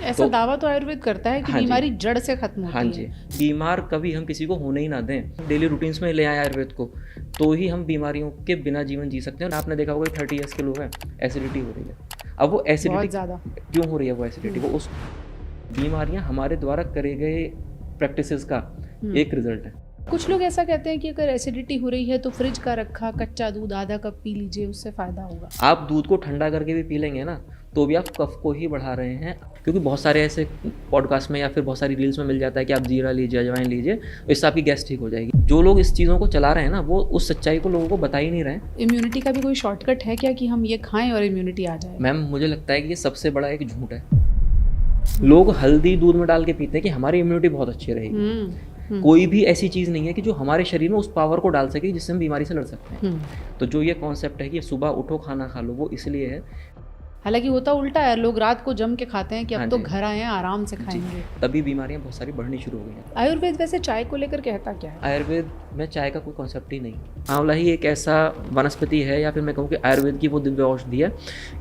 ऐसा दावा तो आयुर्वेद करता है कि हाँ जी, बीमारी जड़ से खत्म होती हाँ है। जी, बीमार कभी हम किसी को होने ही ना दें। डेली रूटीन्स में ले आए आयुर्वेद को, तो ही हम बीमारियों के बिना जीवन जी सकते हैं। और आपने देखा होगा 30 ईयर्स के लोग हैं, एसिडिटी हो रही है। अब वो एसिडिटी बहुत ज़्यादा। क्यों हो रही है? वो एसिडिटी वो उस बीमारियां हमारे द्वारा करे गए प्रैक्टिसेस का एक रिजल्ट है। कुछ लोग ऐसा कहते हैं कि अगर एसिडिटी हो रही है तो फ्रिज का रखा कच्चा दूध आधा कप पी लीजिए, उससे फ़ायदा होगा। आप दूध को ठंडा करके भी पी लेंगे ना, तो भी आप कफ को ही बढ़ा रहे हैं। क्योंकि बहुत सारे ऐसे पॉडकास्ट में या फिर बहुत सारी रील्स में मिल जाता है कि आप जीरा लीजिए, अजवाइन लीजिए, इससे आपकी गैस ठीक हो जाएगी। जो लोग इस चीज़ों को चला रहे हैं ना, वो उस सच्चाई को लोगों को बता ही नहीं रहे हैं। इम्यूनिटी का भी कोई शॉर्टकट है क्या कि हम ये खाएं और इम्यूनिटी आ जाए? मैम, मुझे लगता है कि ये सबसे बड़ा एक झूठ है। लोग हल्दी दूध में डाल के पीते हैं कि हमारी इम्यूनिटी बहुत अच्छी रहेगी। कोई भी ऐसी चीज़ नहीं है कि जो हमारे शरीर में उस पावर को डाल सके जिससे हम बीमारी से लड़ सकते हैं। तो जो ये कॉन्सेप्ट है कि सुबह उठो खाना खा लो, वो इसलिए है। हालांकि होता उल्टा है, लोग रात को जम के खाते हैं कि अब हाँ तो जी, घर आए हैं आराम से खाएंगे। तभी बीमारियां बहुत सारी बढ़नी शुरू हो गई हैं। आयुर्वेद वैसे चाय को लेकर कहता क्या है? आयुर्वेद में चाय का कोई कॉन्सेप्ट ही नहीं। आंवला ही एक ऐसा वनस्पति है, या फिर मैं कहूँ कि आयुर्वेद की वो दिव्य औषधि है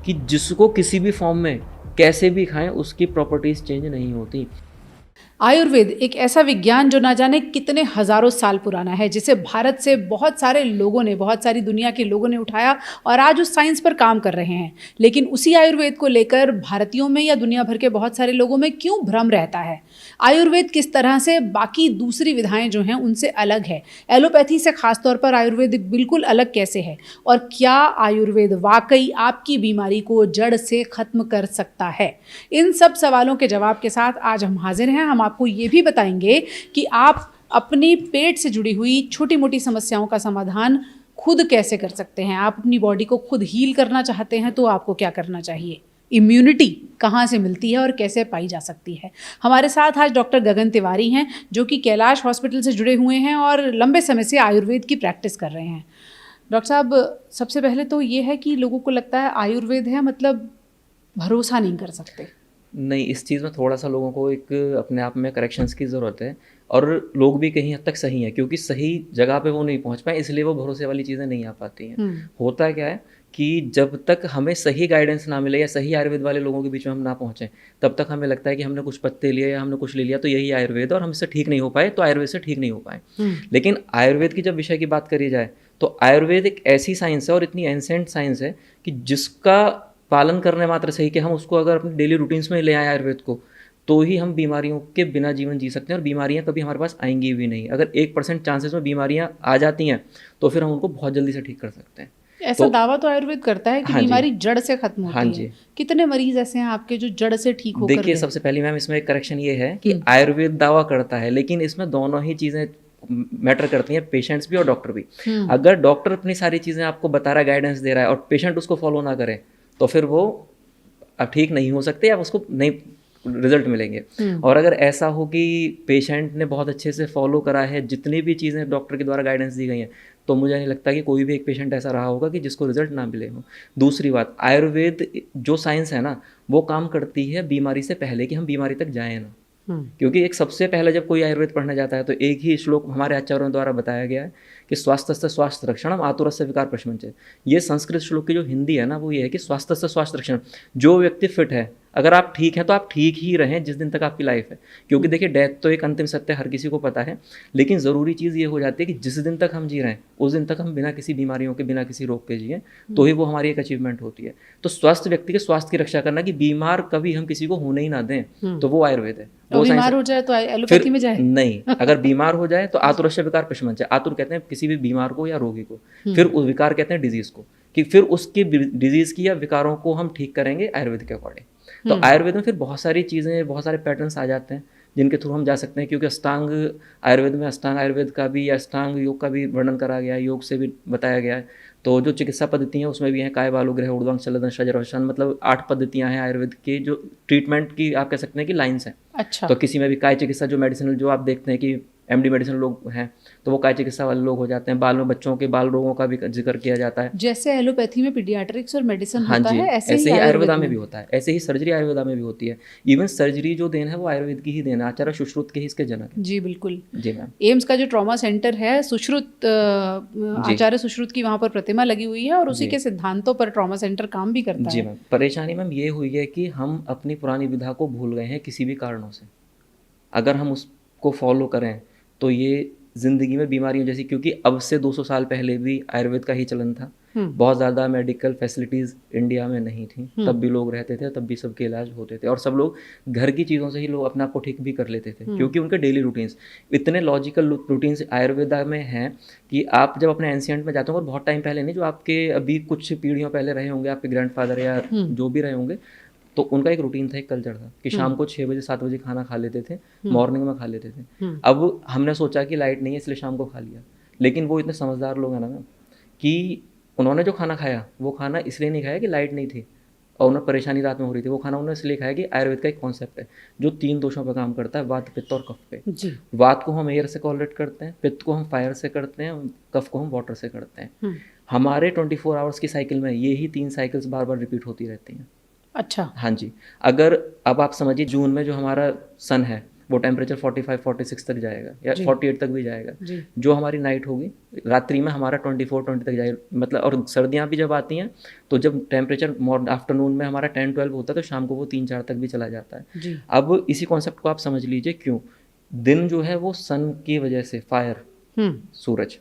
कि जिसको किसी भी फॉर्म में कैसे भी खाएं उसकी प्रॉपर्टीज चेंज नहीं होती। आयुर्वेद एक ऐसा विज्ञान जो ना जाने कितने हजारों साल पुराना है, जिसे भारत से बहुत सारे लोगों ने, बहुत सारी दुनिया के लोगों ने उठाया और आज उस साइंस पर काम कर रहे हैं। लेकिन उसी आयुर्वेद को लेकर भारतीयों में या दुनिया भर के बहुत सारे लोगों में क्यों भ्रम रहता है? आयुर्वेद किस तरह से बाकी दूसरी विधाएं जो हैं उनसे अलग है? एलोपैथी से खासतौर पर आयुर्वेद बिल्कुल अलग कैसे है? और क्या आयुर्वेद वाकई आपकी बीमारी को जड़ से खत्म कर सकता है? इन सब सवालों के जवाब के साथ आज हम हाजिर हैं। हम आपको ये भी बताएंगे कि आप अपनी पेट से जुड़ी हुई छोटी मोटी समस्याओं का समाधान खुद कैसे कर सकते हैं। आप अपनी बॉडी को खुद हील करना चाहते हैं तो आपको क्या करना चाहिए? इम्यूनिटी कहाँ से मिलती है और कैसे पाई जा सकती है? हमारे साथ आज डॉक्टर गगन तिवारी हैं, जो कि कैलाश हॉस्पिटल से जुड़े हुए हैं और लंबे समय से आयुर्वेद की प्रैक्टिस कर रहे हैं। डॉक्टर साहब, सबसे पहले तो ये है कि लोगों को लगता है आयुर्वेद है मतलब भरोसा नहीं कर सकते। नहीं, इस चीज़ में थोड़ा सा लोगों को एक अपने आप में करेक्शंस की ज़रूरत है। और लोग भी कहीं हद तक सही हैं, क्योंकि सही जगह पे वो नहीं पहुंच पाए, इसलिए वो भरोसे वाली चीज़ें नहीं आ पाती हैं। होता क्या है कि जब तक हमें सही गाइडेंस ना मिले या सही आयुर्वेद वाले लोगों के बीच में हम ना पहुँचें, तब तक हमें लगता है कि हमने कुछ पत्ते लिए या हमने कुछ ले लिया तो यही आयुर्वेद है, और हमसे ठीक नहीं हो पाए तो आयुर्वेद से ठीक नहीं हो पाए। लेकिन आयुर्वेद की जब विषय की बात करी जाए तो आयुर्वेद एक ऐसी साइंस है और इतनी एंसेंट साइंस है कि जिसका पालन करने मात्र से ही कि हम उसको अगर अपने डेली रूटीन्स में ले आए आयुर्वेद को, तो ही हम बीमारियों के बिना जीवन जी सकते हैं। और बीमारियां कभी हमारे पास आएंगी भी नहीं। अगर 1% चांसेस में बीमारियां आ जाती हैं तो फिर हम उनको बहुत जल्दी से ठीक कर सकते हैं। ऐसा दावा तो आयुर्वेद करता है कि बीमारी जड़ से खत्म होती है। कितने मरीज ऐसे हैं आपके जो जड़ से ठीक होकर? देखिए, सबसे पहले मैम इसमें एक करेक्शन ये है कि आयुर्वेद दावा करता है, लेकिन इसमें दोनों ही चीज़ें मैटर करती हैं, पेशेंट्स भी और डॉक्टर भी। अगर डॉक्टर अपनी सारी चीज़ें आपको बता रहा है, गाइडेंस दे रहा है, और पेशेंट उसको फॉलो ना करे तो फिर वो अब ठीक नहीं हो सकते या उसको नहीं रिजल्ट मिलेंगे। और अगर ऐसा हो कि पेशेंट ने बहुत अच्छे से फॉलो करा है जितनी भी चीज़ें डॉक्टर के द्वारा गाइडेंस दी गई हैं, तो मुझे नहीं लगता कि कोई भी एक पेशेंट ऐसा रहा होगा कि जिसको रिजल्ट ना मिले हो। दूसरी बात, आयुर्वेद जो साइंस है ना, वो काम करती है बीमारी से पहले कि हम बीमारी तक जाएं ना। क्योंकि एक सबसे पहले जब कोई आयुर्वेद पढ़ने जाता है तो एक ही श्लोक हमारे आचार्यों द्वारा बताया गया है कि स्वास्थ्य स्वास्थ्य रक्षणम आतुरस्य विकार प्रशमनचे। ये संस्कृत श्लोक की जो हिंदी है ना, वो ये है कि स्वास्थ्य स्वास्थ्य रक्षण, जो व्यक्ति फिट है, अगर आप ठीक हैं तो आप ठीक ही रहें जिस दिन तक आपकी लाइफ है। क्योंकि देखिए, डेथ तो एक अंतिम सत्य हर किसी को पता है, लेकिन ज़रूरी चीज़ ये हो जाती है कि जिस दिन तक हम जी रहे हैं उस दिन तक हम बिना किसी बीमारियों के, बिना किसी रोग के जिए, तो ही वो हमारी एक अचीवमेंट होती है। तो स्वस्थ व्यक्ति के स्वास्थ्य की रक्षा करना, कि बीमार कभी हम किसी को होने ही ना दें, तो वो आयुर्वेद है। वो बीमार हो जाए तो एलोपैथी में जाए? नहीं, अगर बीमार हो जाए तो आतुरस्य विकार प्रशमनचे। आतुर कहते हैं किसी भी बीमार को या रोगी को, फिर उस विकार कहते हैं डिजीज को, कि फिर उसकी डिजीज की या विकारों को हम ठीक करेंगे आयुर्वेद के अकॉर्डिंग। तो आयुर्वेद में फिर बहुत सारी चीज़ें, बहुत सारे पैटर्न्स आ जाते हैं जिनके थ्रू हम जा सकते हैं। क्योंकि अष्टांग आयुर्वेद में, अष्टांग आयुर्वेद का भी या अष्टांग योग का भी वर्णन करा गया है, योग से भी बताया गया है। तो जो चिकित्सा पद्धति हैं उसमें भी हैं काय बालु ग्रह ऊर्ध्वांग शलदन शजरवशन, मतलब 8 पद्धतियां हैं आयुर्वेद की, जो ट्रीटमेंट की आप कह सकते हैं कि लाइन्स हैं। अच्छा। तो किसी में भी काय चिकित्सा जो मेडिसिनल जो आप देखते हैं कि MD मेडिसिन लोग हैं तो वो काय चिकित्सा वाले लोग हो जाते हैं। बाल में बच्चों के बाल रोगों का भी जिक्र किया जाता है। जैसे एलोपैथी में पीडियाट्रिक्स और मेडिसिन हाँ होता जी, है, ऐसे ऐसे ही ही आयुर्वेदा आयुर्वेद में भी होता है, ऐसे ही सर्जरी आयुर्वेदा में भी होती है। इवन सर्जरी जो देन है वो आयुर्वेद की ही देन है, आचार्य सुश्रुत के ही इसके जनक है। जी बिल्कुल। जी मैम। एम्स का जो ट्रॉमा सेंटर है, सुश्रुत जी आचार्य सुश्रुत की वहाँ पर प्रतिमा लगी हुई है और उसी जी के सिद्धांतों पर ट्रॉमा सेंटर काम भी करता जी है। मैम। परेशानी मैम ये हुई है कि हम अपनी पुरानी विधा को भूल गए हैं किसी भी कारणों से। अगर हम उसको फॉलो करें तो ये ज़िंदगी में बीमारियों जैसी, क्योंकि अब से 200 साल पहले भी आयुर्वेद का ही चलन था। बहुत ज़्यादा मेडिकल फैसिलिटीज़ इंडिया में नहीं थी, तब भी लोग रहते थे, तब भी सबके इलाज होते थे और सब लोग घर की चीज़ों से ही लोग अपने आप को ठीक भी कर लेते थे, क्योंकि उनके डेली रूटीन्स इतने लॉजिकल रूटीन्स आयुर्वेदा में हैं कि आप जब अपने एंशियंट में जाते हो, और बहुत टाइम पहले नहीं, जो आपके अभी कुछ पीढ़ियों पहले रहे होंगे, आपके ग्रैंडफादर या जो भी रहे होंगे, तो उनका एक रूटीन था, एक कल्चर था कि शाम को 6 बजे 7 बजे खाना खा लेते थे, मॉर्निंग में खा लेते थे। अब हमने सोचा कि लाइट नहीं है इसलिए शाम को खा लिया, लेकिन वो इतने समझदार लोग हैं ना कि उन्होंने जो खाना खाया वो खाना इसलिए नहीं खाया कि लाइट नहीं थी और उन्हें परेशानी रात में हो रही थी, वो खाना उन्होंने इसलिए खाया कि आयुर्वेद का एक कॉन्सेप्ट है जो 3 दोषों पर काम करता है, वात, पित्त और कफ पे। वात को हम एयर से कॉलरेट करते हैं, पित्त को हम फायर से करते हैं, कफ को हम वाटर से करते हैं। हमारे 24 आवर्स की साइकिल में ये ही 3 साइकिल्स बार बार रिपीट होती रहती हैं। अच्छा। हाँ जी। अगर अब आप समझिए जून में जो हमारा सन है वो टेम्परेचर 45-46 तक जाएगा या 48 तक भी जाएगा। जो हमारी नाइट होगी रात्रि में हमारा 24-20 तक जाएगा, मतलब। और सर्दियाँ भी जब आती हैं तो जब टेम्परेचर आफ्टरनून में हमारा 10-12 होता है तो शाम को वो 3-4 तक भी चला जाता है। अब इसी कॉन्सेप्ट को आप समझ लीजिए, क्यों दिन जो है वो सन की वजह से, फायर, सूरज,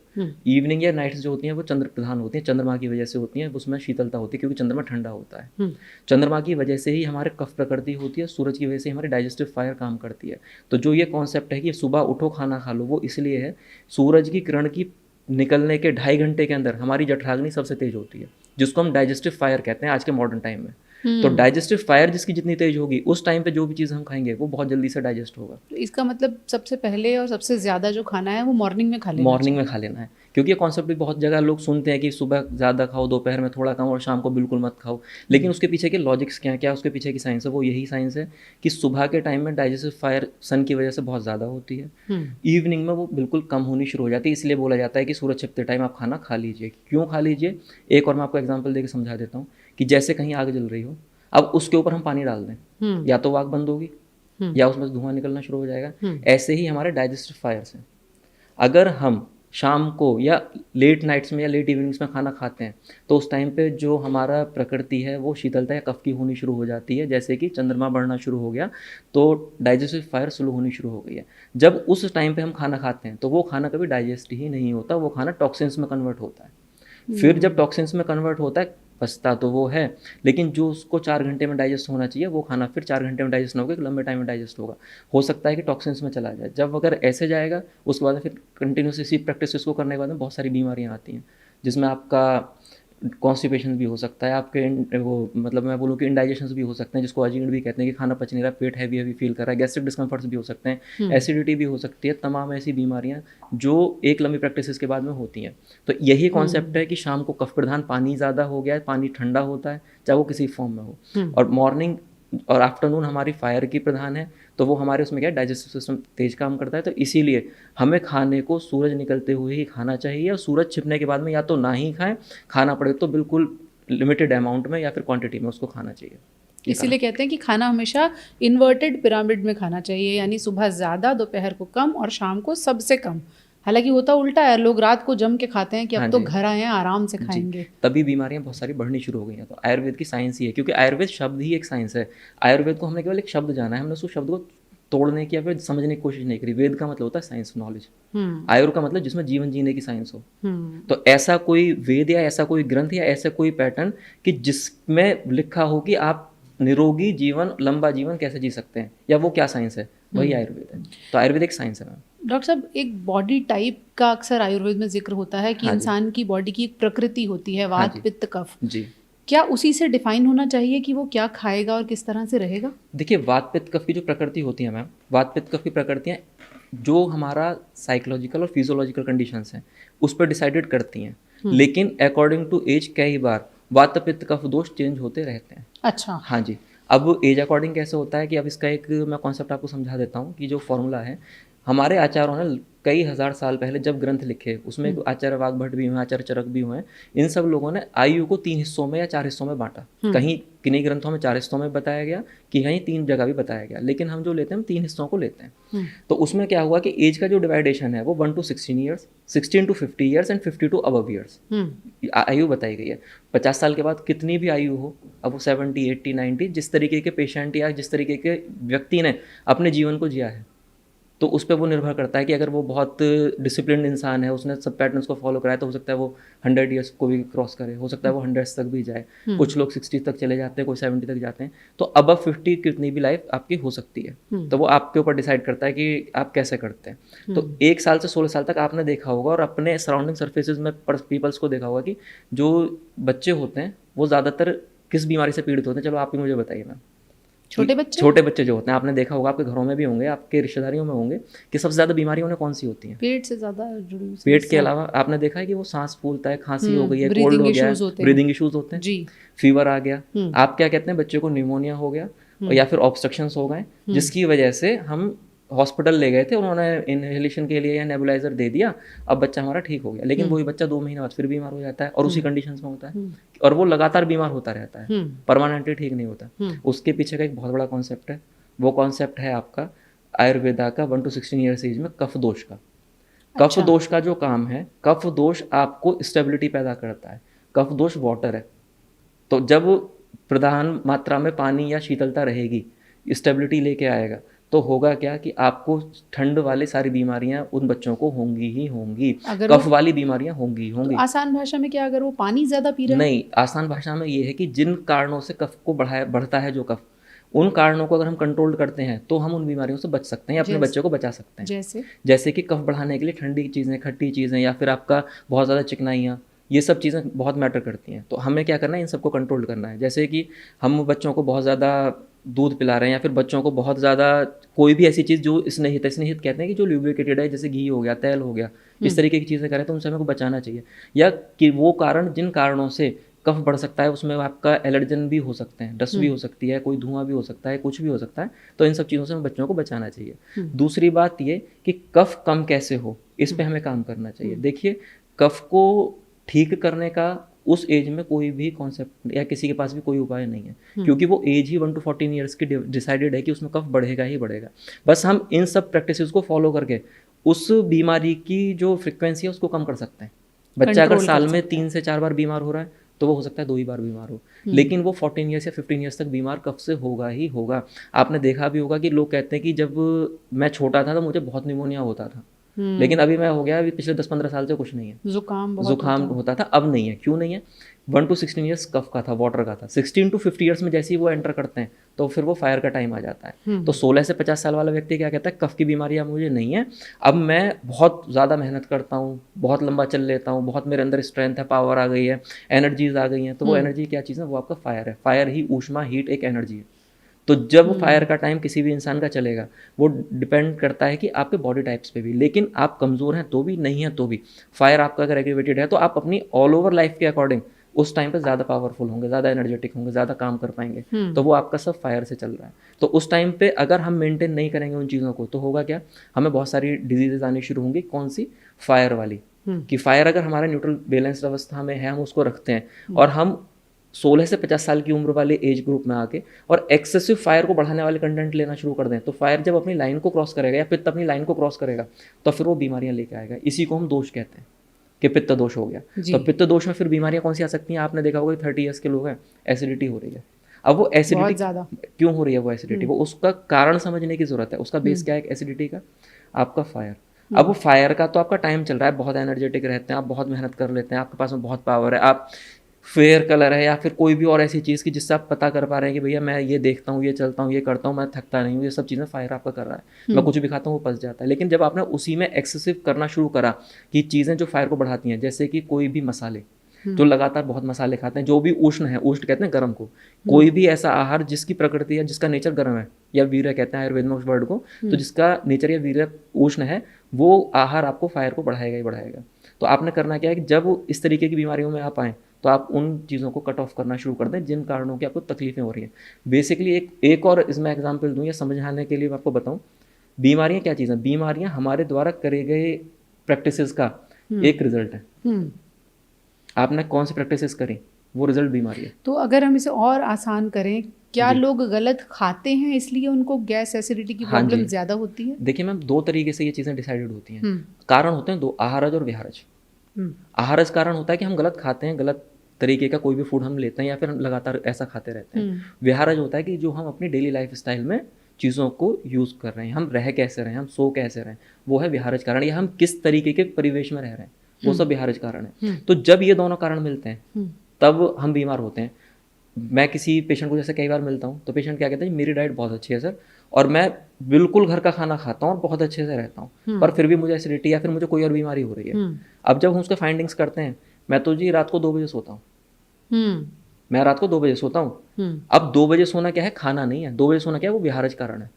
इवनिंग या नाइट्स जो होती हैं वो चंद्र प्रधान होती हैं, चंद्रमा की वजह से होती हैं, उसमें शीतलता होती है क्योंकि चंद्रमा ठंडा होता है। चंद्रमा की वजह से ही हमारे कफ प्रकृति होती है, सूरज की वजह से हमारी डाइजेस्टिव फायर काम करती है। तो जो ये कॉन्सेप्ट है कि सुबह उठो खाना खा लो, वो इसलिए है सूरज की किरण की निकलने के 2.5 घंटे के अंदर हमारी जठराग्नि सबसे तेज होती है, जिसको हम डाइजेस्टिव फायर कहते हैं आज के मॉडर्न टाइम में। तो डाइजेस्टिव फायर जिसकी जितनी तेज होगी उस टाइम पे जो भी चीज़ हम खाएंगे वो बहुत जल्दी से डाइजेस्ट होगा। इसका मतलब सबसे पहले और सबसे ज़्यादा जो खाना है वो मॉर्निंग में खा लेना मॉर्निंग में खा लेना है, क्योंकि ये कॉन्सेप्ट भी बहुत जगह लोग सुनते हैं कि सुबह ज़्यादा खाओ, दोपहर में थोड़ा खाओ और शाम को बिल्कुल मत खाओ। लेकिन उसके पीछे के लॉजिक्स क्या है, क्या उसके पीछे की साइंस है? वो यही साइंस है कि सुबह के टाइम में डाइजेस्टिव फायर सन की वजह से बहुत ज़्यादा होती है, इवनिंग में वो बिल्कुल कम होनी शुरू हो जाती है। इसलिए बोला जाता है कि सूरज छिपते टाइम आप खाना खा लीजिए। क्यों खा लीजिए? एक और मैं आपको एग्जाम्पल देकर समझा देता हूँ कि जैसे कहीं आग जल रही हो, अब उसके ऊपर हम पानी डाल दें, या तो आग बंद होगी या उसमें से धुआं निकलना शुरू हो जाएगा। ऐसे ही हमारे डाइजेस्टिव फायर्स हैं। अगर हम शाम को या लेट नाइट्स में या लेट इवनिंग्स में खाना खाते हैं तो उस टाइम पे जो हमारा प्रकृति है वो शीतलता या कफ की होनी शुरू हो जाती है। जैसे कि चंद्रमा बढ़ना शुरू हो गया तो डाइजेस्टिव फायर स्लो होनी शुरू हो गई है। जब उस टाइम पे हम खाना खाते हैं तो वो खाना कभी डाइजेस्ट ही नहीं होता, वो खाना टॉक्सिन्स में कन्वर्ट होता है। फिर जब टॉक्सिन्स में कन्वर्ट होता है, बचता तो वो है, लेकिन जो उसको 4 घंटे में डाइजेस्ट होना चाहिए वो खाना फिर 4 घंटे में डाइजेस्ट ना होगा, एक लंबे टाइम में डाइजेस्ट होगा। हो सकता है कि टॉक्सिन्स में चला जाए। जब अगर ऐसे जाएगा उसके बाद फिर कंटिन्यूस इसी प्रैक्टिस को करने के बाद में बहुत सारी बीमारियां आती हैं, जिसमें आपका कॉन्स्टिपेशन भी हो सकता है, आपके वो मतलब मैं बोलूँ कि इंडाइजेशन भी हो सकते हैं, जिसको अजीर्ण भी कहते हैं कि खाना पच नहीं रहा, पेट हैवी हैवी फील कर रहा है, गैस्ट्रिक डिस्कम्फर्ट्स भी हो सकते हैं, एसिडिटी भी हो सकती है। तमाम ऐसी बीमारियां जो एक लंबी प्रैक्टिस के बाद में होती हैं। तो यही कॉन्सेप्ट है कि शाम को कफ प्रधान पानी ज़्यादा हो गया है, पानी ठंडा होता है चाहे वो किसी फॉर्म में हो, और मॉर्निंग और आफ्टरनून हमारी फायर की प्रधान है, तो वो हमारे उसमें क्या है, डाइजेस्टिव सिस्टम तेज काम करता है। तो इसीलिए हमें खाने को सूरज निकलते हुए ही खाना चाहिए, और सूरज छिपने के बाद में या तो ना ही खाएं, खाना पड़े तो बिल्कुल लिमिटेड अमाउंट में या फिर क्वांटिटी में उसको खाना चाहिए। इसीलिए कहते हैं कि खाना हमेशा इन्वर्टेड पिरामिड में खाना चाहिए, यानी सुबह ज़्यादा, दोपहर को कम और शाम को सबसे कम। हालांकि होता उल्टा है, लोग रात को जम के खाते हैं कि अब तो घर आए हैं आराम से खाएंगे, तभी बीमारियां बहुत सारी बढ़नी शुरू हो गई हैं। तो आयुर्वेद की साइंस ही है, क्योंकि आयुर्वेद शब्द ही एक साइंस है। आयुर्वेद को हमने केवल एक शब्द जाना है, हमने उस शब्द को तोड़ने की या फिर समझने की कोशिश नहीं करी। वेद का मतलब होता है साइंस, नॉलेज। आयुर का मतलब जिसमें जीवन जीने की साइंस हो। तो ऐसा कोई वेद या ऐसा कोई ग्रंथ या ऐसा कोई पैटर्न कि जिसमें लिखा हो कि आप निरोगी जीवन, लंबा जीवन कैसे जी सकते हैं, या वो क्या साइंस है, वही आयुर्वेद है। तो आयुर्वेद एक साइंस है मैम। डॉक्टर साहब, एक बॉडी टाइप का अक्सर आयुर्वेद में जिक्र होता है कि इंसान की बॉडी की एक प्रकृति होती है, वात, पित्त, कफ जी। क्या उसी से डिफाइन होना चाहिए कि वो क्या खाएगा और किस तरह से रहेगा? देखिए, वात, पित्त, कफ की जो प्रकृति होती है मैम, वात, पित्त, कफ की प्रकृतियाँ जो हमारा साइकोलॉजिकल और फिजियोलॉजिकल कंडीशंस हैं उस पर डिसाइडेड करती हैं, लेकिन अकॉर्डिंग टू एज कई बार वात, पित्त, कफ दोष चेंज होते रहते हैं। अच्छा। हाँ जी। अब एज अकॉर्डिंग कैसे होता है कि अब इसका एक मैं कॉन्सेप्ट आपको समझा देता हूँ कि जो फॉर्मूला है, हमारे आचार्यों ने कई हजार साल पहले जब ग्रंथ लिखे, उसमें आचार्य वाग्भट भी हुए, आचार्य चरक भी हुए, इन सब लोगों ने आयु को 3 हिस्सों में या 4 हिस्सों में बांटा। कहीं किन्हीं ग्रंथों में 4 हिस्सों में बताया गया, कि कहीं 3 जगह भी बताया गया, लेकिन हम जो लेते हैं हम 3 हिस्सों को लेते हैं। तो उसमें क्या हुआ कि एज का जो डिवाइडेशन है वो 1 to 16 years, 16 to 50 years and 50 to above years आयु बताई गई है। 50 साल के बाद कितनी भी आयु हो, अब वो 70, 80, 90, जिस तरीके के पेशेंट या जिस तरीके के व्यक्ति ने अपने जीवन को जिया है, तो उस पर वो निर्भर करता है कि अगर वो बहुत डिसिप्लिन इंसान है, उसने सब पैटर्न्स को फॉलो कराया, तो हो सकता है वो 100 ईयर्स को भी क्रॉस करे, हो सकता है वो 100 तक भी जाए। कुछ लोग 60 तक चले जाते हैं, कोई 70 तक जाते हैं। तो अबव 50 कितनी भी लाइफ आपकी हो सकती है, तो वो आपके ऊपर डिसाइड करता है कि आप कैसे करते हैं। तो 1 साल से 16 साल तक आपने देखा होगा और अपने सराउंडिंग सर्फेसिस में पीपल्स को देखा होगा कि जो बच्चे होते हैं वो ज़्यादातर किस बीमारी से पीड़ित होते हैं। चलो आप ही मुझे बताइए मैम। छोटे बच्चे जो होते हैं, आपने देखा होगा, आपके घरों में भी होंगे, आपके रिश्तेदारियों में होंगे, कि सबसे ज़्यादा बीमारियां उन्हें कौन सी होती हैं? पेट से ज़्यादा जुड़ी हुई। पेट के अलावा आपने देखा है कि वो सांस फूलता है, खांसी हो गई है, कोल्ड हो गया, ब्रीदिंग इश्यूज होते हैं, फीवर आ गया, आप क्या कहते हैं, बच्चे को निमोनिया हो गया या फिर ऑब्स्ट्रक्शंस हो गए, जिसकी वजह से हम हॉस्पिटल ले गए थे, उन्होंने इनहेलेशन के लिए या नेबुलाइजर दे दिया, अब बच्चा हमारा ठीक हो गया। लेकिन वही बच्चा 2 महीने बाद फिर बीमार हो जाता है और उसी कंडीशंस में होता है, और वो लगातार बीमार होता रहता है, परमानेंटली ठीक नहीं होता। उसके पीछे का एक बहुत बड़ा कॉन्सेप्ट है, वो कॉन्सेप्ट है आपका आयुर्वेदा का 1 to 16 ईयर्स एज में कफ दोष का। कफ दोष का जो काम है, कफ दोष आपको स्टेबिलिटी पैदा करता है। कफ दोष वाटर है, तो जब प्रधान मात्रा में पानी या शीतलता रहेगी, स्टेबिलिटी लेके आएगा, तो होगा क्या कि आपको ठंड वाली सारी बीमारियां उन बच्चों को होंगी ही होंगी, कफ वाली बीमारियां होंगी होंगी। तो आसान भाषा में क्या, अगर वो पानी ज्यादा पी रहे हैं? नहीं, आसान भाषा में ये है कि जिन कारणों से कफ को बढ़ता है जो कफ, उन कारणों को अगर हम कंट्रोल करते हैं तो हम उन बीमारियों से बच सकते हैं या अपने बच्चे को बचा सकते हैं। जैसे कि कफ बढ़ाने के लिए ठंडी चीज़ें, खट्टी चीज़ें, या फिर आपका बहुत ज़्यादा चिकनाइयाँ, ये सब चीज़ें बहुत मैटर करती हैं। तो हमें क्या करना है, इन सबको कंट्रोल करना है। जैसे कि हम बच्चों को बहुत ज़्यादा दूध पिला रहे हैं, या फिर बच्चों को बहुत ज़्यादा कोई भी ऐसी चीज़ जो स्नेहित कहते हैं कि जो ल्यूब्रिकेटेड है, जैसे घी हो गया, तेल हो गया, इस तरीके की चीज़ें करें, तो उनसे हमें को बचाना चाहिए। या कि वो कारण जिन कारणों से कफ बढ़ सकता है, उसमें आपका एलर्जन भी हो सकते हैं, डस्ट भी हो सकती है, कोई धुआं भी हो सकता है, कुछ भी हो सकता है, तो इन सब चीज़ों से हमें बच्चों को बचाना चाहिए। दूसरी बात ये कि कफ कम कैसे हो, इस पे हमें काम करना चाहिए। देखिए, कफ को ठीक करने का उस एज में कोई भी कॉन्सेप्ट या किसी के पास भी कोई उपाय नहीं है, क्योंकि वो एज ही 1 to 14 ईयर्स की डिसाइडेड है कि उसमें कफ बढ़ेगा ही बढ़ेगा। बस हम इन सब प्रैक्टिसेस को फॉलो करके उस बीमारी की जो फ्रिक्वेंसी है उसको कम कर सकते हैं। बच्चा अगर साल में 3 से 4 बार बीमार हो रहा है, तो वो हो सकता है 2 ही बार बीमार हो, लेकिन वो 14 ईयर्स या 15 ईयर्स तक बीमार कफ से होगा ही होगा। आपने देखा भी होगा कि लोग कहते हैं कि जब मैं छोटा था तो मुझे बहुत निमोनिया होता था, लेकिन अभी मैं हो गया, अभी पिछले 10-15 साल से कुछ नहीं है, जुकाम होता था, अब नहीं है। क्यों नहीं है? 1 to 16 ईयर्स कफ का था, वाटर का था। 16 to 50 ईयर्स में जैसे ही वो एंटर करते हैं, तो फिर वो फायर का टाइम आ जाता है। तो 16 से 50 साल वाला व्यक्ति क्या कहता है, कफ की बीमारी अब मुझे नहीं है, अब मैं बहुत ज़्यादा मेहनत करता हूँ, बहुत लंबा चल लेता हूँ, बहुत मेरे अंदर स्ट्रेंथ है, पावर आ गई है, एनर्जीज आ गई हैं। तो वो एनर्जी क्या चीज़ है? वो आपका फायर है। फायर ही ऊष्मा, हीट एक एनर्जी है। तो जब फायर का टाइम किसी भी इंसान का चलेगा, वो डिपेंड करता है कि आपके बॉडी टाइप्स पे भी। लेकिन आप कमज़ोर हैं तो भी, नहीं है तो भी, फायर आपका अगर एक्टिवेटेड है, तो आप अपनी ऑल ओवर लाइफ के अकॉर्डिंग उस टाइम पे ज़्यादा पावरफुल होंगे, ज़्यादा एनर्जेटिक होंगे, ज़्यादा काम कर पाएंगे। तो वो आपका सब फायर से चल रहा है। तो उस टाइम पे अगर हम मेंटेन नहीं करेंगे उन चीज़ों को, तो होगा क्या, हमें बहुत सारी डिजीजेज आनी शुरू होंगी। कौन सी? फायर वाली। कि फायर अगर हमारा न्यूट्रल बैलेंस्ड अवस्था में है, हम उसको रखते हैं, और हम 16 से 50 साल की उम्र वाले एज ग्रुप में आके और एक्सेसिव फायर को बढ़ाने वाले कंटेंट लेना शुरू कर दें, तो फायर जब अपनी लाइन को क्रॉस करेगा या पित्त अपनी लाइन को क्रॉस करेगा, तो फिर वो बीमारियां लेके आएगा। इसी को हम दोष कहते हैं कि पित्त दोष हो गया। तो पित्त दोष में फिर बीमारियां कौन सी आ सकती हैं? आपने देखा होगा 30 ईयर्स के लोग हैं, एसिडिटी हो रही है। अब वो एसिडिटी क्यों हो रही है? वो एसिडिटी, वो उसका कारण समझने की जरूरत है। उसका बेस क्या है एसिडिटी का? आपका फायर। अब वो फायर का तो आपका टाइम चल रहा है, बहुत एनर्जेटिक रहते हैं आप, बहुत मेहनत कर लेते हैं, आपके पास में बहुत पावर है, आप फेयर कलर है या फिर कोई भी और ऐसी चीज़ की जिससे आप पता कर पा रहे हैं कि भैया मैं ये देखता हूँ, ये चलता हूँ, ये करता हूँ, मैं थकता नहीं हूँ, ये सब चीज़ें फायर आपका कर रहा है। मैं कुछ भी खाता हूँ वो पच जाता है। लेकिन जब आपने उसी में एक्सेसिव करना शुरू करा कि चीज़ें जो फायर को बढ़ाती हैं, जैसे कि कोई भी मसाले, जो लगातार बहुत मसाले खाते हैं, जो भी उष्ण है, उष्ण कहते हैं गर्म को, कोई भी ऐसा आहार जिसकी प्रकृति है, जिसका नेचर गर्म है, या वीर्य कहते हैं आयुर्वेद में उस वर्ड को, तो जिसका नेचर या वीर्य उष्ण है, वो आहार आपको फायर को बढ़ाएगा ही बढ़ाएगा। तो आपने करना क्या है कि जब इस तरीके की बीमारियों में आप आएँ, तो आप उन चीज़ों को कट ऑफ करना शुरू कर दें जिन कारणों की आपको तकलीफें हो रही हैं। बेसिकली एक और इसमें एग्जांपल दूं या समझाने के लिए मैं आपको बताऊं, बीमारियां क्या चीज़ है? बीमारियां हमारे द्वारा करे गए प्रैक्टिसेस का एक रिजल्ट है। आपने कौन सी प्रैक्टिसेस करी, वो रिजल्ट बीमारी है। तो अगर हम इसे और आसान करें, क्या जी। लोग गलत खाते हैं इसलिए उनको गैस एसिडिटी की हाँ प्रॉब्लम जी। ज़्यादा होती है? देखिए मैम, दो तरीके से ये चीज़ें डिसाइडेड होती हैं। हम्म, कारण होते हैं दो, आहारज और विहारज। हम्म, आहारज कारण होता है कि हम गलत खाते हैं, गलत तरीके का कोई भी फूड हम लेते हैं या फिर हम लगातार ऐसा खाते रहते हैं। विहारज होता है कि जो हम अपनी डेली लाइफ स्टाइल में चीज़ों को यूज़ कर रहे हैं, हम रह कैसे रहे हैं, हम सो कैसे रहे हैं, वो है विहारज कारण। या हम किस तरीके के परिवेश में रह रहे हैं, वो सब विहारज कारण है। तो जब ये दोनों कारण मिलते हैं तब हम बीमार होते हैं। मैं किसी पेशेंट को जैसे कई बार मिलता हूँ तो पेशेंट क्या कहते हैं, मेरी डाइट बहुत अच्छी है सर, और मैं बिल्कुल घर का खाना खाता हूँ और बहुत अच्छे से रहता हूँ, पर फिर भी मुझे एसिडिटी या फिर मुझे कोई और बीमारी हो रही है। अब जब हम उसके फाइंडिंग्स करते हैं, मैं तो जी रात को 2 बजे सोता हूँ, मैं रात को 2 बजे सोता हूँ। अब 2 बजे सोना क्या है, खाना नहीं है। 2 बजे सोना क्या है, वो विहारज कारण है।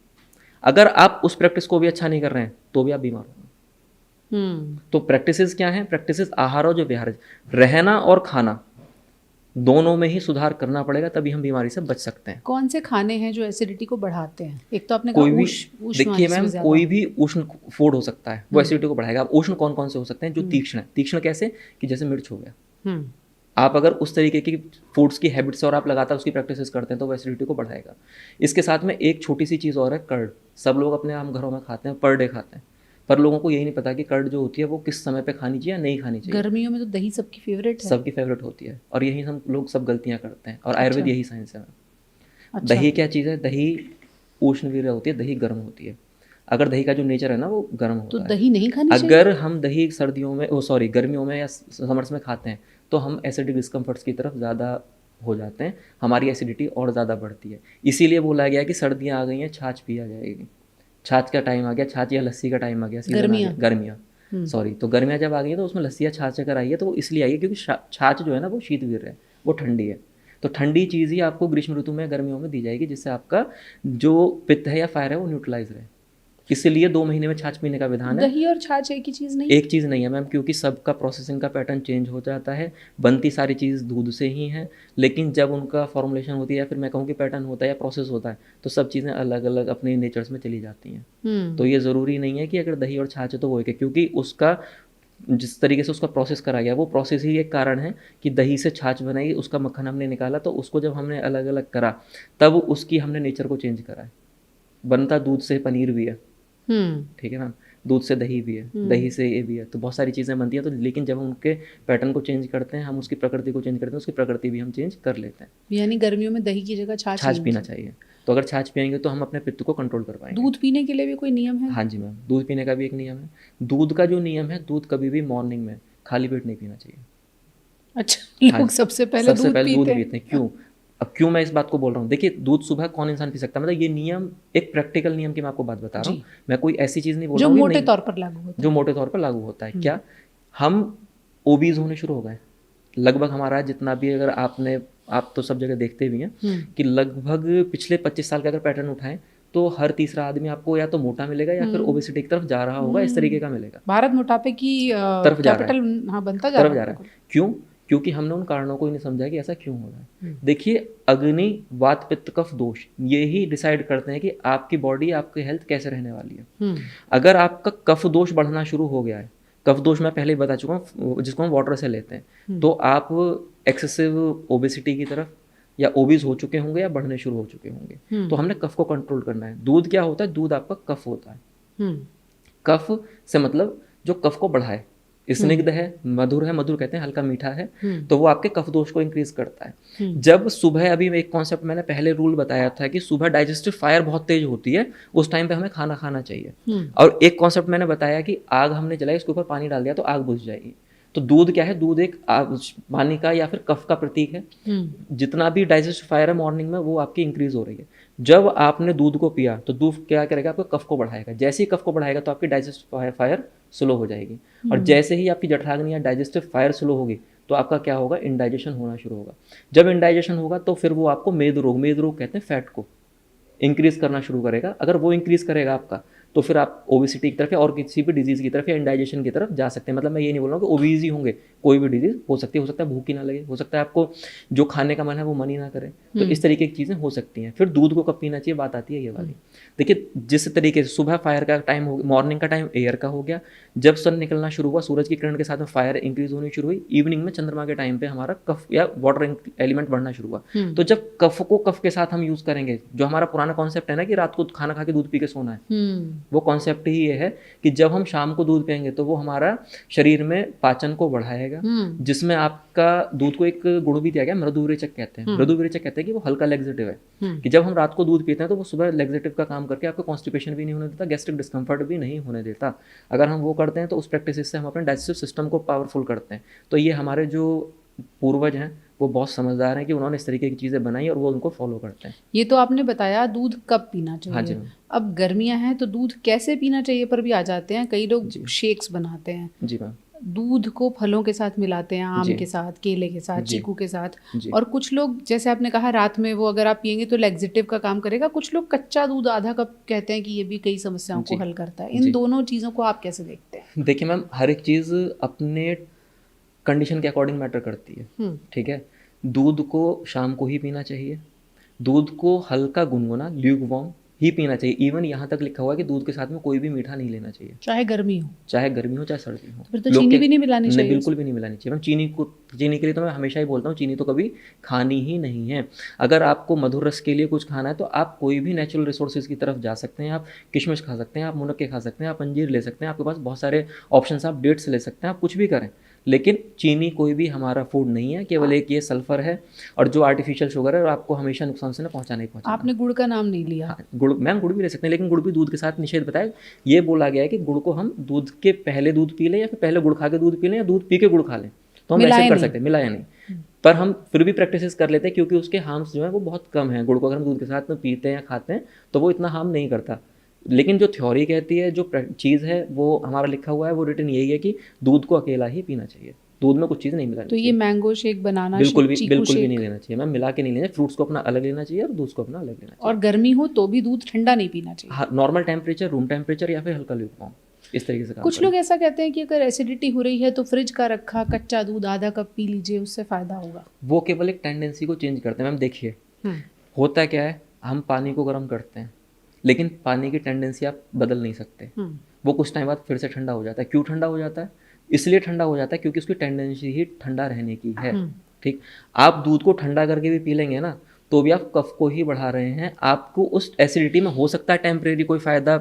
अगर आप उस प्रैक्टिस को भी अच्छा नहीं कर रहे हैं तो भी आप बीमार होंगे। तो प्रैक्टिसेस क्या हैं? प्रैक्टिसेस आहार और जो विहारज, रहना और खाना दोनों में ही सुधार करना पड़ेगा, तभी हम बीमारी से बच सकते हैं। कौन से खाने हैं जो एसिडिटी को बढ़ाते हैं? एक तो आपने कोई कहा भी, उष्ण देखिए जिसमें मैम, ज़्यादा कोई हो। भी उष्ण फूड हो सकता है, वो एसिडिटी को बढ़ाएगा। अब उष्ण कौन कौन से हो सकते हैं? जो तीक्ष्ण है। तीक्ष्ण कैसे? कि जैसे मिर्च हो गया। आप अगर उस तरीके की फूड्स की हैबिट्स और आप लगातार उसकी प्रैक्टिसेस करते हैं तो वो एसिडिटी को बढ़ाएगा। इसके साथ में एक छोटी सी चीज़ और है, कर्ड। सब लोग अपने हम घरों में खाते हैं, पर डे खाते हैं, पर लोगों को यही नहीं पता कि कर्ड जो होती है वो किस समय पे खानी चाहिए या नहीं खानी चाहिए। गर्मियों में तो दही सबकी फेवरेट है। सबकी फेवरेट होती है, और यही हम लोग सब गलतियां करते हैं, और आयुर्वेद यही साइंस है। अच्छा। दही क्या चीज़ है? दही उष्णवीर्य होती है, दही गर्म होती है। अगर दही का जो नेचर है ना वो गर्म तो होता है, दही नहीं खानी चाहिए? अगर हम दही सर्दियों में, गर्मियों में या समर्स में खाते हैं तो हम एसिडिक डिस्कम्फर्ट्स की तरफ ज़्यादा हो जाते हैं, हमारी एसिडिटी और ज़्यादा बढ़ती है। इसीलिए बोला गया कि सर्दियाँ आ गई हैं, छाछ पिया जाएगी। छाछ का टाइम आ गया, छाछ या लस्सी का टाइम आ गया, सीजन आ गया। गर्मियाँ, तो गर्मियाँ जब आ गई है तो उसमें लस्सी या छाछ अगर आई है तो वो इसलिए आई है क्योंकि छाछ जो है ना वो शीतवीर्य है, वो ठंडी है। तो ठंडी चीज़ ही आपको ग्रीष्म ऋतु में, गर्मियों में दी जाएगी, जिससे आपका जो पित्त है या फायर है वो न्यूट्रलाइज रहे। इसलिए 2 महीने में छाछ पीने का विधान है। दही और छाछ एक ही चीज़ नहीं? एक चीज़ नहीं है मैम, क्योंकि सबका प्रोसेसिंग का पैटर्न चेंज हो जाता है। बनती सारी चीज़ दूध से ही है, लेकिन जब उनका फॉर्मुलेशन होती है या फिर मैं कहूँ कि पैटर्न होता है या प्रोसेस होता है, तो सब चीज़ें अलग अलग अपने नेचर्स में चली जाती हैं। तो ये ज़रूरी नहीं है कि अगर दही और छाछ है तो वो एक है, क्योंकि उसका जिस तरीके से उसका प्रोसेस करा गया वो प्रोसेस ही एक कारण है कि दही से छाछ बनाई, उसका मक्खन हमने निकाला, तो उसको जब हमने अलग अलग करा तब उसकी हमने नेचर को चेंज करा है। बनता दूध से पनीर भी है, ठीक है मैम, दूध से दही भी है, दही से ये भी है, तो बहुत सारी चीज़ें बनती हैं। तो लेकिन जब हम उनके पैटर्न को चेंज करते हैं, हम उसकी प्रकृति को चेंज करते हैं, उसकी प्रकृति भी हम चेंज कर लेते हैं। यानी गर्मियों में दही की जगह छाछ पीना चाहिए। तो अगर छाछ पियेंगे तो हम अपने पित्त को कंट्रोल कर पाएंगे। दूध पीने के लिए भी कोई नियम है? हाँ जी मैम, दूध पीने का भी एक नियम है। दूध का जो नियम है, दूध कभी भी मॉर्निंग में खाली पेट नहीं पीना चाहिए। अच्छा, लोग सबसे पहले दूध पीते हैं। क्यों? अब क्यों मैं इस बात को बोल रहा हूँ? देखिए, दूध सुबह कौन इंसान पी सकता है? मतलब ये नियम एक प्रैक्टिकल नियम की मैं आपको बात बता रहा हूँ। मैं कोई ऐसी चीज़ नहीं बोल रहा हूँ जो मोटे तौर पर लागू होता है। जो मोटे तौर पर लागू होता है। क्या हम ओबीज होने शुरू हो गए? लगभग हमारा जितना भी, अगर आप तो सब जगह देखते भी हैं कि लगभग पिछले 25 साल का अगर पैटर्न उठाएं तो हर तीसरा आदमी आपको या तो मोटा मिलेगा या फिर ओबेसिटी की तरफ जा रहा होगा, इस तरीके का मिलेगा। भारत मोटापे की तरफ जा रहा है। हाँ, बनता जा रहा है। क्यों? क्योंकि हमने उन कारणों को ही नहीं समझा कि ऐसा क्यों हो रहा है। देखिए, अग्नि, वात, पित्त, कफ, दोष, ये ही डिसाइड करते हैं कि आपकी बॉडी, आपकी हेल्थ कैसे रहने वाली है। अगर आपका कफ दोष बढ़ना शुरू हो गया है, कफ दोष मैं पहले ही बता चुका हूँ, जिसको हम वाटर से लेते हैं, तो आप एक्सेसिव ओबेसिटी की तरफ या ओबीज हो चुके होंगे या बढ़ने शुरू हो चुके होंगे। तो हमने कफ को कंट्रोल करना है। दूध क्या होता है? दूध आपका कफ होता है। कफ से मतलब जो कफ को बढ़ाए, स्निग्ध है, मधुर कहते हैं, हल्का मीठा है, तो वो आपके कफ दोष को इंक्रीज करता है। जब सुबह, अभी एक कॉन्सेप्ट मैंने पहले रूल बताया था कि सुबह डाइजेस्टिव फायर बहुत तेज होती है, उस टाइम पे हमें खाना खाना चाहिए। और एक कॉन्सेप्ट मैंने बताया कि आग हमने जलाई, उसके ऊपर पानी डाल दिया तो आग बुझ जाएगी। तो दूध क्या है? दूध एक पानी का या फिर कफ का प्रतीक है। जितना भी डाइजेस्टिव फायर है मॉर्निंग में, वो आपकी इंक्रीज हो रही है। जब आपने दूध को पिया तो दूध क्या करेगा? आपके कफ को बढ़ाएगा। जैसे ही कफ को बढ़ाएगा तो आपकी डाइजेस्टिव फायर स्लो हो जाएगी, और जैसे ही आपकी जठराग्नि या डाइजेस्टिव फायर स्लो होगी तो आपका क्या होगा? इंडाइजेशन होना शुरू होगा। जब इंडाइजेशन होगा तो फिर वो आपको मेद रोग कहते हैं, फैट को इंक्रीज करना शुरू करेगा। अगर वो इंक्रीज करेगा आपका, तो फिर आप ओबेसिटी की तरफ या और किसी भी डिजीज़ की तरफ या इंडाइजेशन की तरफ जा सकते हैं। मतलब मैं ये नहीं बोल रहा हूँ कि ओबीज ही होंगे, कोई भी डिजीज़ हो सकती है, हो सकता है भूख ही ना लगे, हो सकता है आपको जो खाने का मन है वो मन ही ना करे, तो इस तरीके की चीज़ें हो सकती हैं। फिर दूध को कब पीना चाहिए, बात आती है ये वाली। देखिए जिस तरीके से सुबह फायर का टाइम हो, मॉर्निंग का टाइम एयर का हो गया, जब सन निकलना शुरू हुआ सूरज की किरण के साथ में फायर इंक्रीज होनी शुरू हुई, इवनिंग में चंद्रमा के टाइम पे हमारा कफ या वाटर एलिमेंट बढ़ना शुरू हुआ। तो जब कफ को कफ के साथ हम यूज करेंगे, जो हमारा पुराना कॉन्सेप्ट है ना कि रात को खाना खा के दूध पी के सोना है, वो कॉन्सेप्ट ही ये है कि जब हम शाम को दूध पियेंगे तो वो हमारा शरीर में पाचन को बढ़ाएगा, जिसमें आपका दूध को एक गुण भी दिया गया, मृदुविरेचक कहते हैं। मृदुविरेचक कहते हैं कि वो हल्का लेग्जेटिव है, कि जब हम रात को दूध पीते हैं तो वो सुबह लेग्जेटिव का काम करके आपको कॉन्स्टिपेशन भी नहीं होने देता, गैस्ट्रिक डिस्कम्फर्ट भी नहीं होने देता। अगर हम वो करते हैं तो उस प्रैक्टिस से हम अपने डाइजेस्टिव सिस्टम को पावरफुल करते हैं। तो ये हमारे जो पूर्वज हैं वो बहुत समझदार हैं कि उन्होंने इस तरीके की चीज़ें बनाई और वो उनको फॉलो करते हैं। ये तो आपने बताया दूध कब पीना चाहिए। हाँ जी मैम। अब गर्मियां हैं तो दूध कैसे पीना चाहिए पर भी आ जाते हैं, कई लोग शेक्स बनाते हैं, जी मैम, दूध को फलों के साथ मिलाते हैं, आम के साथ, केले के साथ, चीकू के साथ, और कुछ लोग जैसे आपने कहा रात में वो अगर आप पियेंगे तो लैक्सेटिव का काम करेगा, कुछ लोग कच्चा दूध आधा कप कहते हैं कि ये भी कई समस्याओं को हल करता है। इन दोनों चीज़ों को आप कैसे देखते हैं? देखिए मैम, हर एक चीज़ अपने कंडीशन के अकॉर्डिंग मैटर करती है, ठीक है। दूध को शाम को ही पीना चाहिए, दूध को हल्का गुनगुना ल्यूकवार्म ही पीना चाहिए। इवन यहाँ तक लिखा हुआ है कि दूध के साथ में कोई भी मीठा नहीं लेना चाहिए, चाहे गर्मी हो, चाहे गर्मी हो चाहे सर्दी हो। फिर तो चीनी भी नहीं मिलानी चाहिए। बिल्कुल भी नहीं मिलानी चाहिए मैम। चीनी के लिए तो मैं हमेशा ही बोलता हूँ चीनी तो कभी खानी ही नहीं है। अगर आपको मधुर रस के लिए कुछ खाना है तो आप कोई भी नेचुरल रिसोर्सेज की तरफ जा सकते हैं। आप किशमिश खा सकते हैं, आप मुनक्के खा सकते हैं, आप अंजीर ले सकते हैं, आपके पास बहुत सारे ऑप्शन, आप डेट्स ले सकते हैं, आप कुछ भी करें, लेकिन चीनी कोई भी हमारा फूड नहीं है। केवल एक ये सल्फर है और जो आर्टिफिशियल शुगर है और आपको हमेशा नुकसान से पहुंचाना ही पहुंचाना। आपने गुड़ का नाम नहीं लिया। हाँ, गुड़ मैम, गुड़ भी ले सकते हैं, लेकिन गुड़ भी दूध के साथ निषेध बताया। ये बोला गया है कि गुड़ को हम दूध के पहले दूध पी लें या फिर पहले गुड़ खा के दूध पी लें या दूध पी के गुड़ खा लें, तो हम ऐसे कर सकते हैं, मिलाया नहीं। पर हम फिर भी प्रैक्टिस कर लेते हैं क्योंकि उसके हार्म्स जो है वो बहुत कम है। गुड़ को अगर हम दूध के साथ में पीते हैं या खाते हैं तो वो इतना हार्म नहीं करता। लेकिन जो थ्योरी कहती है, जो चीज़ है वो हमारा लिखा हुआ है, वो रिटन यही है कि दूध को अकेला ही पीना चाहिए, दूध में कुछ चीज़ नहीं मिलानी। तो ये मैंगो शेक, बनाना बिल्कुल भी नहीं लेना चाहिए मैम, मिला के नहीं लेना। फ्रूट्स को अपना अलग लेना चाहिए और दूध को अपना अलग लेना चाहिए। और गर्मी हो तो भी दूध ठंडा नहीं पीना चाहिए। हाँ, नॉर्मल टेम्परेचर, रूम टेम्परेचर या फिर हल्का ल्यूकवार्म, इस तरीके से काम कुछ लोग ऐसा कहते हैं कि अगर एसिडिटी हो रही है तो फ्रिज का रखा कच्चा दूध आधा कप पी लीजिए, उससे फायदा होगा। वो केवल एक टेंडेंसी को चेंज करते हैं मैम। देखिए होता क्या है, हम पानी को गर्म करते हैं लेकिन पानी की टेंडेंसी आप बदल नहीं सकते। वो कुछ टाइम बाद फिर से ठंडा हो जाता है। क्यों ठंडा हो जाता है? इसलिए ठंडा हो जाता है क्योंकि उसकी टेंडेंसी ही ठंडा रहने की है, ठीक। आप दूध को ठंडा करके भी पी लेंगे ना तो भी आप कफ को ही बढ़ा रहे हैं। आपको उस एसिडिटी में हो सकता है टेम्परेरी कोई फ़ायदा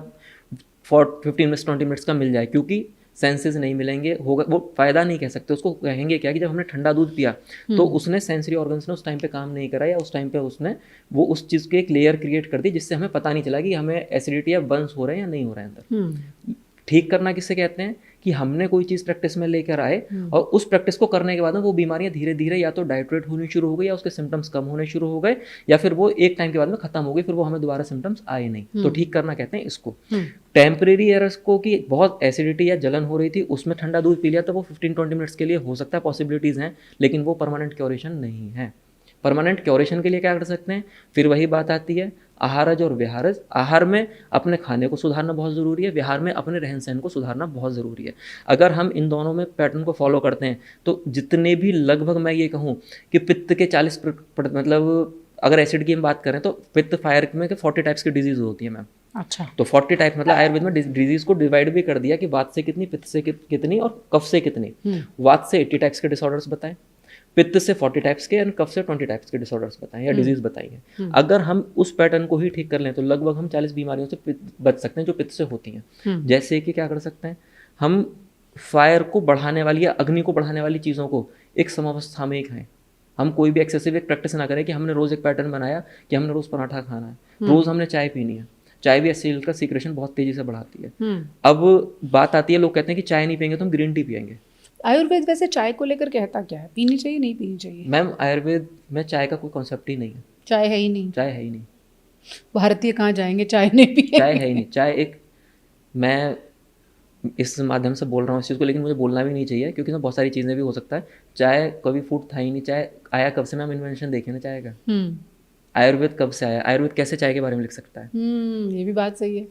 15 मिनट्स 20 मिनट्स का मिल जाए, क्योंकि सेंसेस नहीं मिलेंगे, होगा वो फ़ायदा नहीं कह सकते उसको। कहेंगे क्या कि जब हमने ठंडा दूध पिया तो उसने सेंसरी ऑर्गन्स ने उस टाइम पे काम नहीं करा, या उस टाइम पे उसने वो उस चीज़ की एक लेयर क्रिएट कर दी जिससे हमें पता नहीं चला कि हमें एसिडिटी या बर्न्स हो रहे हैं या नहीं हो रहे हैं अंदर। ठीक करना किससे कहते हैं कि हमने कोई चीज़ प्रैक्टिस में लेकर आए और उस प्रैक्टिस को करने के बाद में वो बीमारियां धीरे धीरे या तो डाइट्रेट होनी शुरू हो गई या उसके सिम्टम्स कम होने शुरू हो गए या फिर वो एक टाइम के बाद में खत्म हो गई, फिर वो हमें दोबारा सिम्टम्स आए नहीं। तो ठीक करना कहते हैं इसको। टेम्परेरी एरर्स को कि बहुत एसिडिटी या जलन हो रही थी उसमें ठंडा दूध पी लिया तो वो 15-20 मिनट्स के लिए हो सकता है, पॉसिबिलिटीज़ हैं, लेकिन वो परमानेंट क्योरेशन नहीं है। परमानेंट क्योरेशन के लिए क्या कर सकते हैं? फिर वही बात आती है आहारज और विहारज। आहार में अपने खाने को सुधारना बहुत ज़रूरी है, विहार में अपने रहन सहन को सुधारना बहुत ज़रूरी है। अगर हम इन दोनों में पैटर्न को फॉलो करते हैं तो जितने भी लगभग मैं ये कहूँ कि पित्त के 40 मतलब अगर एसिड की हम बात करें तो पित्त फायर में 40 टाइप्स की डिजीज होती है मैम। अच्छा, तो 40 टाइप मतलब आयुर्वेद में डिजीज को डिवाइड भी कर दिया कि वात से कितनी, पित्त से कितनी और कफ से कितनी। वात से 80 टाइप्स के डिसऑर्डर्स बताएं, पित्त से 40 टाइप्स के और कफ से 20 टाइप्स के डिसऑर्डर्स बताएं या डिजीज बताएंगे। अगर हम उस पैटर्न को ही ठीक कर लें तो लगभग हम 40 बीमारियों से बच सकते हैं जो पित्त से होती हैं। जैसे कि क्या कर सकते हैं, हम फायर को बढ़ाने वाली या अग्नि को बढ़ाने वाली चीज़ों को एक समावस्था में ही खाएं। हम कोई भी एक्सेसिव एक प्रैक्टिस ना करें कि हमने रोज़ एक पैटर्न बनाया कि हमने रोज़ पराठा खाना है, रोज़ हमने चाय पीनी है। चाय भी एसिड का सीक्रेशन बहुत तेजी से बढ़ाती है। अब बात आती है, लोग कहते हैं कि चाय नहीं पियेंगे तो हम ग्रीन टी पियेंगे। आयुर्वेद वैसे चाय को लेकर कहता क्या है, पीनी चाहिए नहीं पीनी चाहिए? मैम आयुर्वेद में चाय का कोई कॉन्सेप्ट ही नहीं है। चाय है ही नहीं? चाय है ही नहीं। भारतीय कहाँ जाएंगे चाय नहीं पिए? चाय है ही नहीं। चाय एक, मैं इस माध्यम से बोल रहा हूँ इस चीज़ को, लेकिन मुझे बोलना भी नहीं चाहिए क्योंकि इसमें बहुत सारी चीज़ें भी हो सकता है। चाय कभी फूड था ही नहीं। चाय आया कब से मैम? इन्वेंशन देखिए ना चाय का। आयुर्वेद कब से आया? आयुर्वेद कैसे चाय के बारे में लिख सकता है? ये भी बात सही है।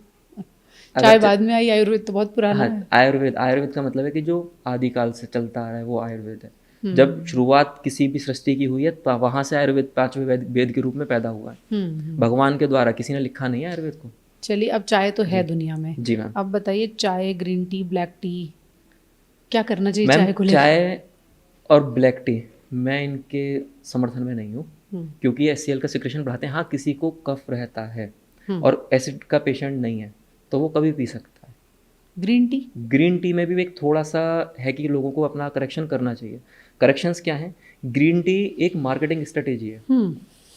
चाय बाद में आई, आयुर्वेद तो बहुत पुराना हाँ, है। आयुर्वेद का मतलब है कि जो आदिकाल से चलता आ रहा है वो आयुर्वेद है। जब शुरुआत किसी भी सृष्टि की हुई है तो वहां से आयुर्वेद 5वें वेद के रूप में पैदा हुआ है। भगवान के द्वारा, किसी ने लिखा नहीं है आयुर्वेद को। चलिए, अब चाय तो है दुनिया में। जी मैम। अब बताइए, चाय, ग्रीन टी, ब्लैक टी, क्या करना चाहिए मैम, चाय को लेकर? चाय और ब्लैक टी मैं इनके समर्थन में नहीं हूँ, क्योंकि ये HCl का सिक्रेशन बढ़ाते हैं। हाँ, किसी को कफ रहता है और एसिड का पेशेंट नहीं है तो वो कभी पी सकता है। ग्रीन टी में भी एक थोड़ा सा है कि लोगों को अपना करेक्शन करना चाहिए। करेक्शंस क्या हैं? ग्रीन टी एक मार्केटिंग स्ट्रेटेजी है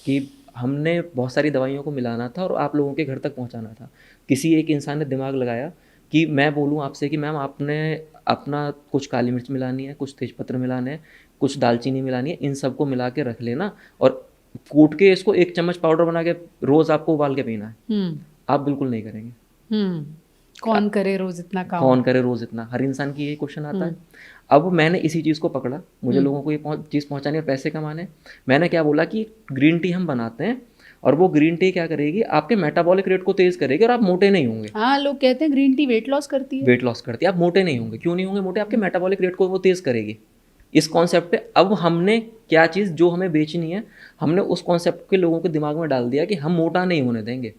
कि हमने बहुत सारी दवाइयों को मिलाना था और आप लोगों के घर तक पहुंचाना था। किसी एक इंसान ने दिमाग लगाया कि मैं बोलूं आपसे कि मैम आपने अपना कुछ काली मिर्च मिलानी है, कुछ तेजपत्र मिलाने हैं, कुछ दालचीनी मिलानी है, इन सबको मिला के रख लेना और कूट के इसको 1 चम्मच पाउडर बना के रोज आपको उबाल के पीना है। आप बिल्कुल नहीं करेंगे। कौन करे रोज इतना काम? कौन करे रोज इतना? हर इंसान की यही क्वेश्चन आता है। अब मैंने इसी चीज़ को पकड़ा, मुझे लोगों को ये चीज़ पहुंचानी और पैसे कमाने। मैंने क्या बोला कि ग्रीन टी हम बनाते हैं और वो ग्रीन टी क्या करेगी, आपके मेटाबॉलिक रेट को तेज करेगी और आप मोटे नहीं होंगे। हाँ, लोग कहते हैं ग्रीन टी वेट लॉस करती है। वेट लॉस करती है, आप मोटे नहीं होंगे। क्यों नहीं होंगे मोटे? आपके मेटाबॉलिक रेट को वो तेज करेगी। इस कॉन्सेप्ट पे अब हमने क्या चीज़ जो हमें बेचनी है, हमने उस कॉन्सेप्ट के लोगों के दिमाग में डाल दिया कि हम मोटा नहीं होने देंगे।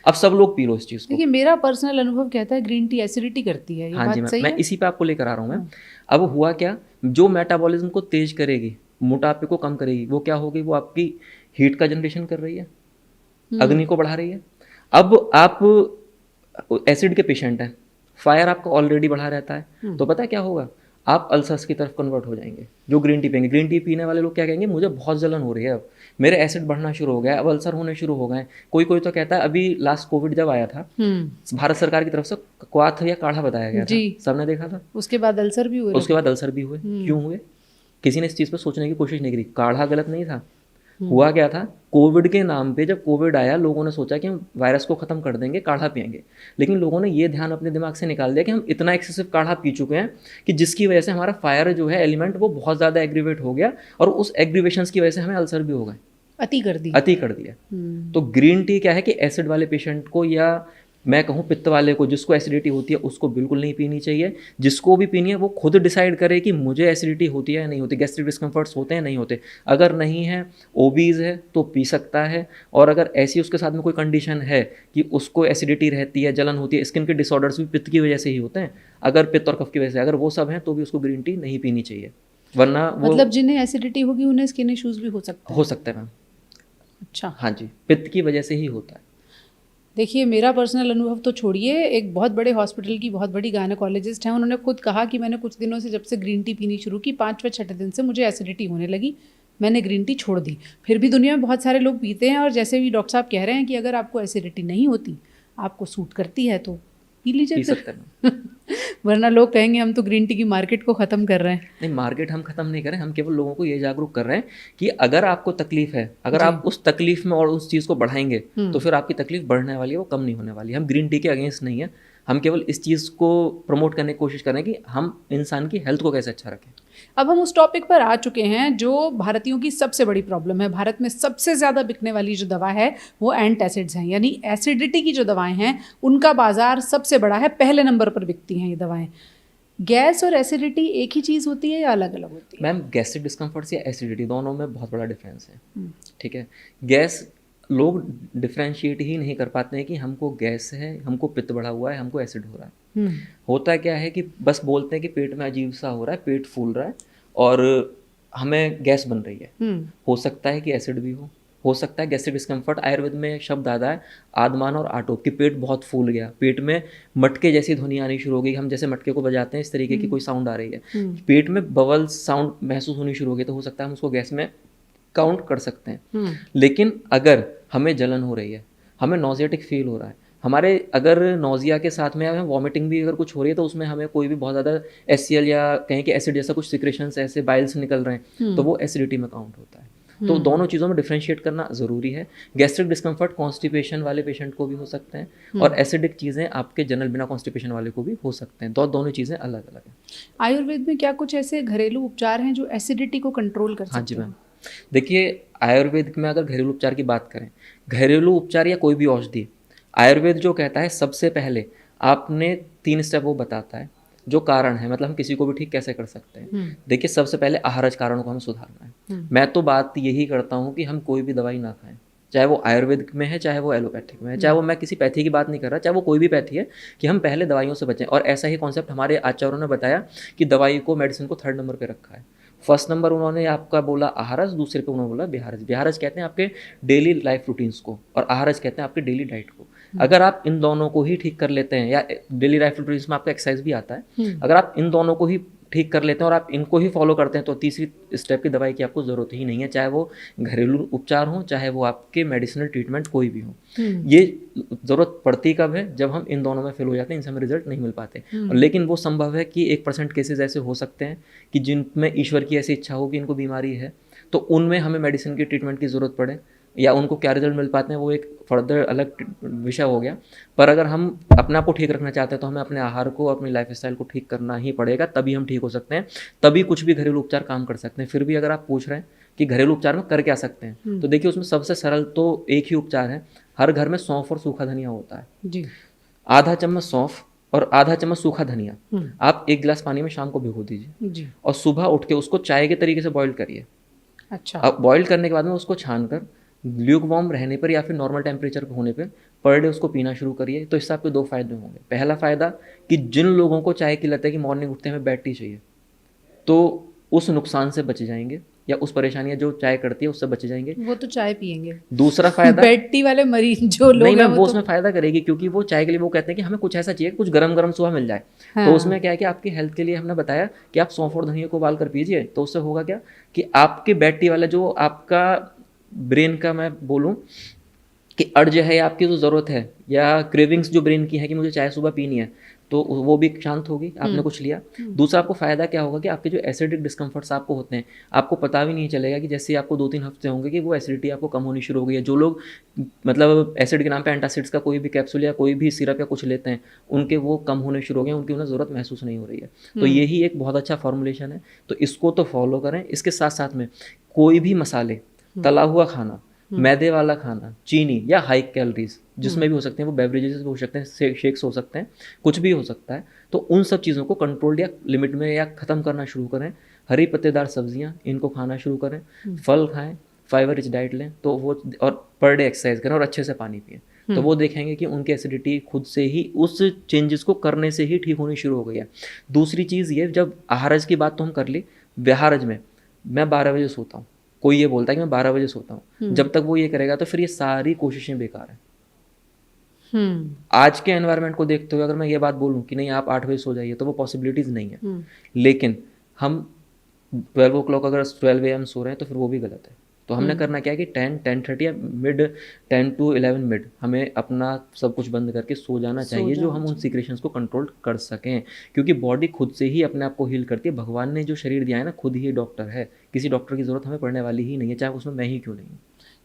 अब सब लोग पी लो इस चीज़ को। देखिए, मेरा पर्सनल अनुभव कहता है ग्रीन टी एसिडिटी करती है। ये हाँ बात जी सही मैं है? इसी पे आपको लेकर आ रहा हूँ मैं। अब हुआ क्या, जो मेटाबॉलिज्म को तेज करेगी, मोटापे को कम करेगी, वो क्या होगी? वो आपकी हीट का जनरेशन कर रही है, अग्नि को बढ़ा रही है। अब आप एसिड के पेशेंट हैं, फायर आपका ऑलरेडी बढ़ा रहता है, तो पता है क्या होगा? आप अल्सर्स की तरफ कन्वर्ट हो जाएंगे। जो ग्रीन टी पियेंगे, ग्रीन टी पीने वाले लोग क्या कहेंगे, मुझे बहुत जलन हो रही है, अब मेरे एसिड बढ़ना शुरू हो गया है, अब अल्सर होने शुरू हो गए। कोई कोई तो कहता है, अभी लास्ट कोविड जब आया था, भारत सरकार की तरफ से क्वाथ या काढ़ा बताया गया था, सबने देखा था। उसके बाद अल्सर भी हुए। उसके बाद अल्सर भी हुए। क्यों हुए? किसी ने इस चीज़ पर सोचने की कोशिश नहीं करी। काढ़ा गलत नहीं था। हुआ क्या था, कोविड के नाम पे जब कोविड आया, लोगों ने सोचा कि हम वायरस को खत्म कर देंगे, काढ़ा पियेंगे। लेकिन लोगों ने ये ध्यान अपने दिमाग से निकाल दिया कि हम इतना एक्सेसिव काढ़ा पी चुके हैं कि जिसकी वजह से हमारा फायर जो है एलिमेंट वो बहुत ज़्यादा एग्रीवेट हो गया और उस एग्रीवेशंस की वजह से हमें अल्सर भी हो गए। अति कर दिया। तो ग्रीन टी क्या है कि एसिड वाले पेशेंट को, या मैं कहूँ पित्त वाले को, जिसको एसिडिटी होती है, उसको बिल्कुल नहीं पीनी चाहिए। जिसको भी पीनी है वो खुद डिसाइड करे कि मुझे एसिडिटी होती है या नहीं होती, गैस्ट्रिक डिस्कम्फर्ट्स होते हैं नहीं होते। अगर नहीं है, ओबीज है, तो पी सकता है। और अगर ऐसी उसके साथ में कोई कंडीशन है कि उसको एसिडिटी रहती है, जलन होती है, स्किन के डिसऑर्डर्स भी पित्त की वजह से ही होते हैं, अगर पित्त और कफ की वजह से अगर वो सब हैं, तो भी उसको ग्रीन टी नहीं पीनी चाहिए। वरना वो, मतलब जिन्हें एसिडिटी होगी उन्हें स्किन इश्यूज भी हो सकते हैं। मैम। अच्छा। हाँ जी, पित्त की वजह से ही होता है। देखिए, मेरा पर्सनल अनुभव तो छोड़िए, एक बहुत बड़े हॉस्पिटल की बहुत बड़ी गायनेकोलॉजिस्ट हैं, उन्होंने खुद कहा कि मैंने कुछ दिनों से, जब से ग्रीन टी पीनी शुरू की, 5वें-6ठे दिन से मुझे एसिडिटी होने लगी, मैंने ग्रीन टी छोड़ दी। फिर भी दुनिया में बहुत सारे लोग पीते हैं, और जैसे भी डॉक्टर साहब कह रहे हैं कि अगर आपको एसिडिटी नहीं होती, आपको सूट करती है, तो पी लीजिए फिर। वरना लोग कहेंगे हम तो ग्रीन टी की मार्केट को ख़त्म कर रहे हैं। नहीं, मार्केट हम ख़त्म नहीं कर रहे हैं, हम केवल लोगों को ये जागरूक कर रहे हैं कि अगर आपको तकलीफ है, अगर आप उस तकलीफ में और उस चीज़ को बढ़ाएंगे तो फिर आपकी तकलीफ बढ़ने वाली है, वो कम नहीं होने वाली है। हम ग्रीन टी के अगेंस्ट नहीं है, हम केवल इस चीज़ को प्रमोट करने की कोशिश कर रहे हैं कि हम इंसान की हेल्थ को कैसे अच्छा रखें। अब हम उस टॉपिक पर आ चुके हैं जो भारतीयों की सबसे बड़ी प्रॉब्लम है। भारत में सबसे ज़्यादा बिकने वाली जो दवा है वो एंटासिड्स हैं, यानी एसिडिटी की जो दवाएं हैं उनका बाजार सबसे बड़ा है, पहले नंबर पर बिकती हैं ये दवाएं। गैस और एसिडिटी एक ही चीज़ होती है या अलग अलग होती है? मैम, गैस्ट्रिक डिस्कम्फर्ट्स या एसिडिटी दोनों में बहुत बड़ा डिफरेंस है। ठीक है, गैस लोग डिफ्रेंशिएट ही नहीं कर पाते हैं कि हमको गैस है, हमको पित्त बढ़ा हुआ है, हमको एसिड हो रहा है। होता क्या है कि बस बोलते हैं कि पेट में अजीब सा हो रहा है, पेट फूल रहा है और हमें गैस बन रही है। हो सकता है कि एसिड भी हो सकता है गैस्ट्रिक डिस्कम्फर्ट। आयुर्वेद में एक शब्द आता है आदमान और आटोप, कि पेट बहुत फूल गया, पेट में मटके जैसी ध्वनि आनी शुरू हो गई। हम जैसे मटके को बजाते हैं इस तरीके की कोई साउंड आ रही है, पेट में बबल्स साउंड महसूस होनी शुरू हो गई, तो हो सकता है हम उसको गैस में काउंट कर सकते हैं। लेकिन अगर हमें जलन हो रही है, हमें नॉजियाटिक फील हो रहा है, हमारे अगर नोजिया के साथ में हमें वॉमिटिंग भी अगर कुछ हो रही है, तो उसमें हमें कोई भी बहुत ज़्यादा HCl या कहें कि एसिड जैसा कुछ सिक्रेशंस ऐसे बाइल्स निकल रहे हैं, तो वो एसिडिटी में काउंट होता है। तो दोनों चीज़ों में डिफ्रेंशिएट करना ज़रूरी है। गैस्ट्रिक डिस्कम्फर्ट कॉन्स्टिपेशन वाले पेशेंट को भी हो सकते हैं और एसिडिक चीज़ें आपके जनरल बिना कॉन्स्टिपेशन वाले को भी हो सकते हैं। दोनों चीज़ें अलग अलग हैं। आयुर्वेद में क्या कुछ ऐसे घरेलू उपचार हैं जो एसिडिटी को कंट्रोल कर सकते हैं? हाँ जी मैम, देखिए आयुर्वेद में अगर घरेलू उपचार की बात करें, घरेलू उपचार या कोई भी औषधि, आयुर्वेद जो कहता है सबसे पहले आपने 3 स्टेप वो बताता है जो कारण है, मतलब हम किसी को भी ठीक कैसे कर सकते हैं। देखिए सबसे पहले आहारज कारणों को हमें सुधारना है। मैं तो बात यही करता हूँ कि हम कोई भी दवाई ना खाएं, चाहे वो आयुर्वेदिक में है चाहे वो एलोपैथिक में है, चाहे वो, मैं किसी पैथी की बात नहीं कर रहा, चाहे वो कोई भी पैथी है, कि हम पहले दवाइयों से बचें। और ऐसा ही कॉन्सेप्ट हमारे आचार्यों ने बताया कि दवाई को, मेडिसिन को 3rd नंबर पे रखा है। फर्स्ट नंबर उन्होंने आपका बोला आहारज, दूसरे पे उन्होंने बोला बिहारज। बिहारज कहते हैं आपके डेली लाइफ रूटीन्स को, और आहारज कहते हैं आपके डेली डाइट को। अगर आप इन दोनों को ही ठीक कर लेते हैं, या डेली लाइफ रूटीन्स में आपका एक्सरसाइज भी आता है, अगर आप इन दोनों को ही ठीक कर लेते हैं और आप इनको ही फॉलो करते हैं, तो तीसरी स्टेप की दवाई की आपको ज़रूरत ही नहीं है, चाहे वो घरेलू उपचार हो चाहे वो आपके मेडिसिनल ट्रीटमेंट कोई भी हो। ये ज़रूरत पड़ती कब है, जब हम इन दोनों में फेल हो जाते हैं, इनसे हमें रिजल्ट नहीं मिल पाते। और लेकिन वो संभव है कि 1% केसेस ऐसे हो सकते हैं कि जिनमें ईश्वर की ऐसी इच्छा हो कि इनको बीमारी है, तो उनमें हमें मेडिसिन की ट्रीटमेंट की ज़रूरत पड़े, या उनको क्या रिजल्ट मिल पाते हैं वो एक फर्दर अलग विषय हो गया। पर अगर हम अपने आप को ठीक रखना चाहते हैं तो हमें अपने आहार को, अपनी लाइफस्टाइल को ठीक करना ही पड़ेगा, तभी हम ठीक हो सकते हैं, तभी कुछ भी घरेलू उपचार काम कर सकते हैं। फिर भी अगर आप पूछ रहे हैं कि घरेलू उपचार में कर क्या सकते हैं, तो देखिए उसमें सबसे सरल तो एक ही उपचार है। हर घर में सौंफ और सूखा धनिया होता है जी। आधा चम्मच सौंफ और आधा चम्मच सूखा धनिया आप 1 गिलास पानी में शाम को भिगो दीजिए जी। और सुबह उठ के उसको चाय के तरीके से बॉईल करिए। अच्छा। अब बॉईल करने के बाद में उसको छान कर ल्यूक वार्म रहने पर या फिर नॉर्मल टेम्परेचर पर होने पर पर डे उसको पीना शुरू करिए। तो इससे आपके 2 फायदे होंगे। पहला फ़ायदा कि जिन लोगों को चाय की लत है कि मॉर्निंग उठते हमें बेड टी चाहिए, तो उस नुकसान से बच जाएंगे, या उस परेशानियां जो चाय करती है उससे बच जाएंगे। वो तो चाय पियेंगे। दूसरा फायदा बेड टी वाले मरीज जो लोग नहीं मैम, वो उसमें फायदा करेगी, क्योंकि वो चाय के लिए वो कहते हैं कि हमें कुछ ऐसा चाहिए, कुछ गरम गरम सुबह मिल जाए। हाँ। तो उसमें क्या है कि आपकी हेल्थ के लिए हमने बताया कि आप सौंफ और धनिया को उबाल कर पीजिए, तो उससे होगा क्या कि आपके बेड टी वाला जो आपका ब्रेन का, मैं बोलूँ कि अर्ज है या आपकी जो ज़रूरत है या क्रेविंग्स जो ब्रेन की है कि मुझे चाय सुबह पीनी है, तो वो भी शांत होगी, आपने कुछ लिया। दूसरा आपको फ़ायदा क्या होगा कि आपके जो एसिडिक डिस्कम्फर्ट्स आपको होते हैं, आपको पता भी नहीं चलेगा कि जैसे आपको 2-3 हफ्ते होंगे कि वो एसिडिटी आपको कम होनी शुरू हो गई है। जो लोग मतलब एसिड के नाम पे एंटासिड्स का कोई भी कैप्सूल या कोई भी सिरप या कुछ लेते हैं, उनके वो कम होने शुरू हो गए, उनकी उन्हें ज़रूरत महसूस नहीं हो रही है। तो यही एक बहुत अच्छा फॉर्मुलेशन है, तो इसको तो फॉलो करें। इसके साथ साथ में कोई भी मसाले, तला हुआ खाना, मैदे वाला खाना, चीनी या हाई कैलोरीज जिसमें भी हो सकते हैं, वो बेवरेजेस भी हो सकते हैं, शेक्स हो सकते हैं, कुछ भी हो सकता है, तो उन सब चीज़ों को कंट्रोल्ड या लिमिट में या ख़त्म करना शुरू करें। हरी पत्तेदार सब्जियां, इनको खाना शुरू करें, फल खाएं, फाइबर रिच डाइट लें, तो वो, और पर डे एक्सरसाइज करें और अच्छे से पानी पिएं, तो वो देखेंगे कि उनकी एसिडिटी खुद से ही उस चेंजेस को करने से ही ठीक होनी शुरू हो गई है। दूसरी चीज़ ये, जब आहारज की बात तो हम कर ली, बिहारज में मैं 12 बजे सोता हूँ, कोई ये बोलता है कि मैं 12 बजे सोता हूँ, जब तक वो ये करेगा तो फिर ये सारी कोशिशें बेकार हैं। आज के एनवायरनमेंट को देखते हुए अगर मैं ये बात बोलूँ कि नहीं आप 8 बजे सो जाइए, तो वो पॉसिबिलिटीज़ नहीं है। लेकिन हम 12 o'clock अगर 12 AM सो रहे हैं तो फिर वो भी गलत है। तो हमने करना क्या है कि 10-10:30 या मिड 10 to 11 मिड हमें अपना सब कुछ बंद करके सो जाना चाहिए, जो हम उन सीक्रेशंस को कंट्रोल कर सकें, क्योंकि बॉडी खुद से ही अपने आप को हील करती है। भगवान ने जो शरीर दिया है ना, खुद ही डॉक्टर है, किसी डॉक्टर की ज़रूरत हमें पड़ने वाली ही नहीं है, चाहे उसमें मैं ही क्यों नहीं हूँ।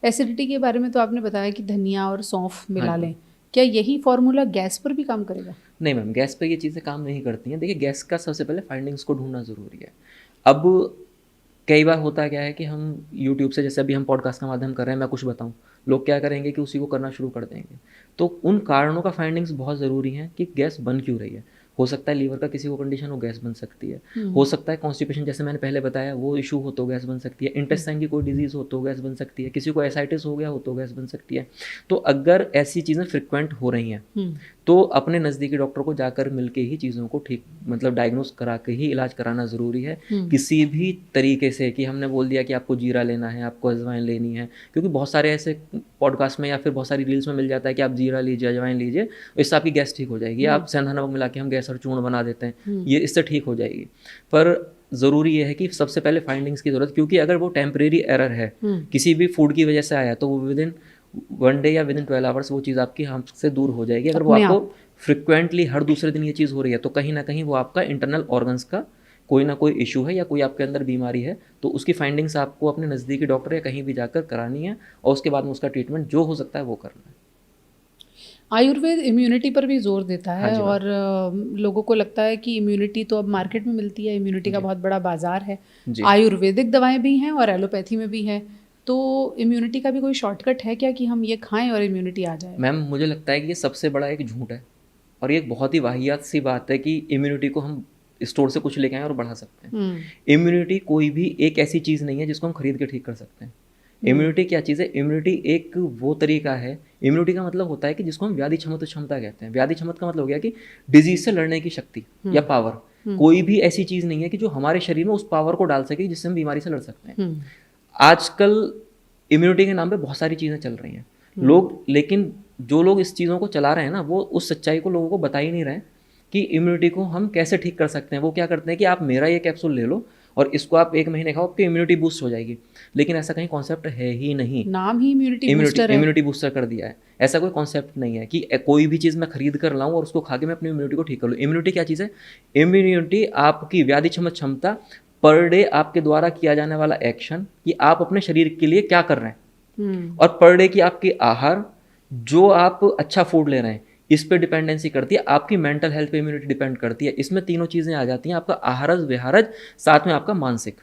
एसिडिटी के बारे में तो आपने बताया कि धनिया और सौंफ मिला लें, क्या यही फॉर्मूला गैस पर भी काम करेगा? नहीं मैम, गैस पर ये चीज़ें काम नहीं करती हैं। देखिए गैस का सबसे पहले फाइंडिंग्स को ढूंढना ज़रूरी है। अब कई बार होता क्या है कि हम यूट्यूब से, जैसे अभी हम पॉडकास्ट का माध्यम कर रहे हैं, मैं कुछ बताऊं, लोग क्या करेंगे कि उसी को करना शुरू कर देंगे। तो उन कारणों का फाइंडिंग्स बहुत ज़रूरी हैं कि गैस बन क्यों रही है। हो सकता है लीवर का किसी को कंडीशन हो, गैस बन सकती है। हो सकता है कॉन्स्टिपेशन, जैसे मैंने पहले बताया, वो इशू हो तो गैस बन सकती है। इंटेस्टाइन की कोई डिजीज़ हो तो गैस बन सकती है। किसी को एसाइटिस हो गया हो तो गैस बन सकती है। तो अगर ऐसी चीज़ें फ्रिक्वेंट हो रही हैं तो अपने नज़दीकी डॉक्टर को जाकर मिलके ही चीज़ों को ठीक, मतलब डायग्नोस करा के ही इलाज कराना ज़रूरी है। किसी भी तरीके से कि हमने बोल दिया कि आपको जीरा लेना है, आपको अजवाइन लेनी है, क्योंकि बहुत सारे ऐसे पॉडकास्ट में या फिर बहुत सारी रील्स में मिल जाता है कि आप जीरा लीजिए, अजवाइन लीजिए, इससे आपकी गैस ठीक हो जाएगी। आप सेंधा नमक मिला के हम गैस और चूर्ण बना देते हैं, ये इससे ठीक हो जाएगी। पर ज़रूरी ये है कि सबसे पहले फाइंडिंग्स की ज़रूरत, क्योंकि अगर वो टेम्परेरी एरर है, किसी भी फूड की वजह से आया, तो वो विदिन 1 डे या विदिन 12 आवर्स वो चीज़ आपकी हमसे दूर हो जाएगी। अगर वो आपको फ्रिक्वेंटली हर दूसरे दिन ये चीज़ हो रही है, तो कहीं ना कहीं वो आपका इंटरनल ऑर्गन्स का कोई ना कोई इशू है या कोई आपके अंदर बीमारी है। तो उसकी फाइंडिंग्स आपको अपने नज़दीकी डॉक्टर या कहीं भी जाकर करानी है, और उसके बाद में उसका ट्रीटमेंट जो हो सकता है वो करना है। आयुर्वेद इम्यूनिटी पर भी जोर देता है, और लोगों को लगता है कि इम्यूनिटी तो अब मार्केट में मिलती है, इम्यूनिटी का बहुत बड़ा बाजार है, आयुर्वेदिक दवाएं भी हैं और एलोपैथी में भी है, तो इम्यूनिटी का भी कोई शॉर्टकट है क्या कि हम ये खाएं और इम्यूनिटी आ जाए? मैम मुझे लगता है कि ये सबसे बड़ा एक झूठ है, और ये एक बहुत ही वाहियात सी बात है कि इम्यूनिटी को हम स्टोर से कुछ लेके आए और बढ़ा सकते हैं। इम्यूनिटी कोई भी एक ऐसी चीज़ नहीं है जिसको हम खरीद के ठीक कर सकते हैं। इम्यूनिटी क्या चीज़ है? इम्यूनिटी एक वो तरीका है, इम्यूनिटी का मतलब होता है कि जिसको हम व्याधि क्षमता कहते हैं। व्याधि क्षमता का मतलब हो गया कि डिजीज से लड़ने की शक्ति या पावर। कोई भी ऐसी चीज़ नहीं है कि जो हमारे शरीर में उस पावर को डाल सके जिससे हम बीमारी से लड़ सकते हैं। आजकल इम्यूनिटी के नाम पे बहुत सारी चीज़ें चल रही हैं लोग, लेकिन जो लोग इस चीज़ों को चला रहे हैं ना, वो उस सच्चाई को लोगों को बता ही नहीं रहे कि इम्यूनिटी को हम कैसे ठीक कर सकते हैं। वो क्या करते हैं कि आप मेरा ये कैप्सूल ले लो और इसको आप 1 महीने खाओ, आपकी इम्यूनिटी बूस्ट हो जाएगी। लेकिन ऐसा कहीं कॉन्सेप्ट है ही नहीं। नाम ही इम्यूनिटी बूस्टर कर दिया है। ऐसा कोई कॉन्सेप्ट नहीं है कि कोई भी चीज़ मैं खरीद कर लाऊं और उसको खा के मैं अपनी इम्यूनिटी को ठीक कर लूँ। इम्यूनिटी क्या चीज़ है? इम्यूनिटी आपकी व्याधि क्षमता, पर डे आपके द्वारा किया जाने वाला एक्शन कि आप अपने शरीर के लिए क्या कर रहे हैं, और पर डे की आपकी आहार, जो आप अच्छा फूड ले रहे हैं, इस पे डिपेंडेंसी करती है। आपकी मेंटल हेल्थ पे इम्यूनिटी डिपेंड करती है। इसमें तीनों चीज़ें आ जाती हैं, आपका आहारज विहारज, साथ में आपका मानसिक।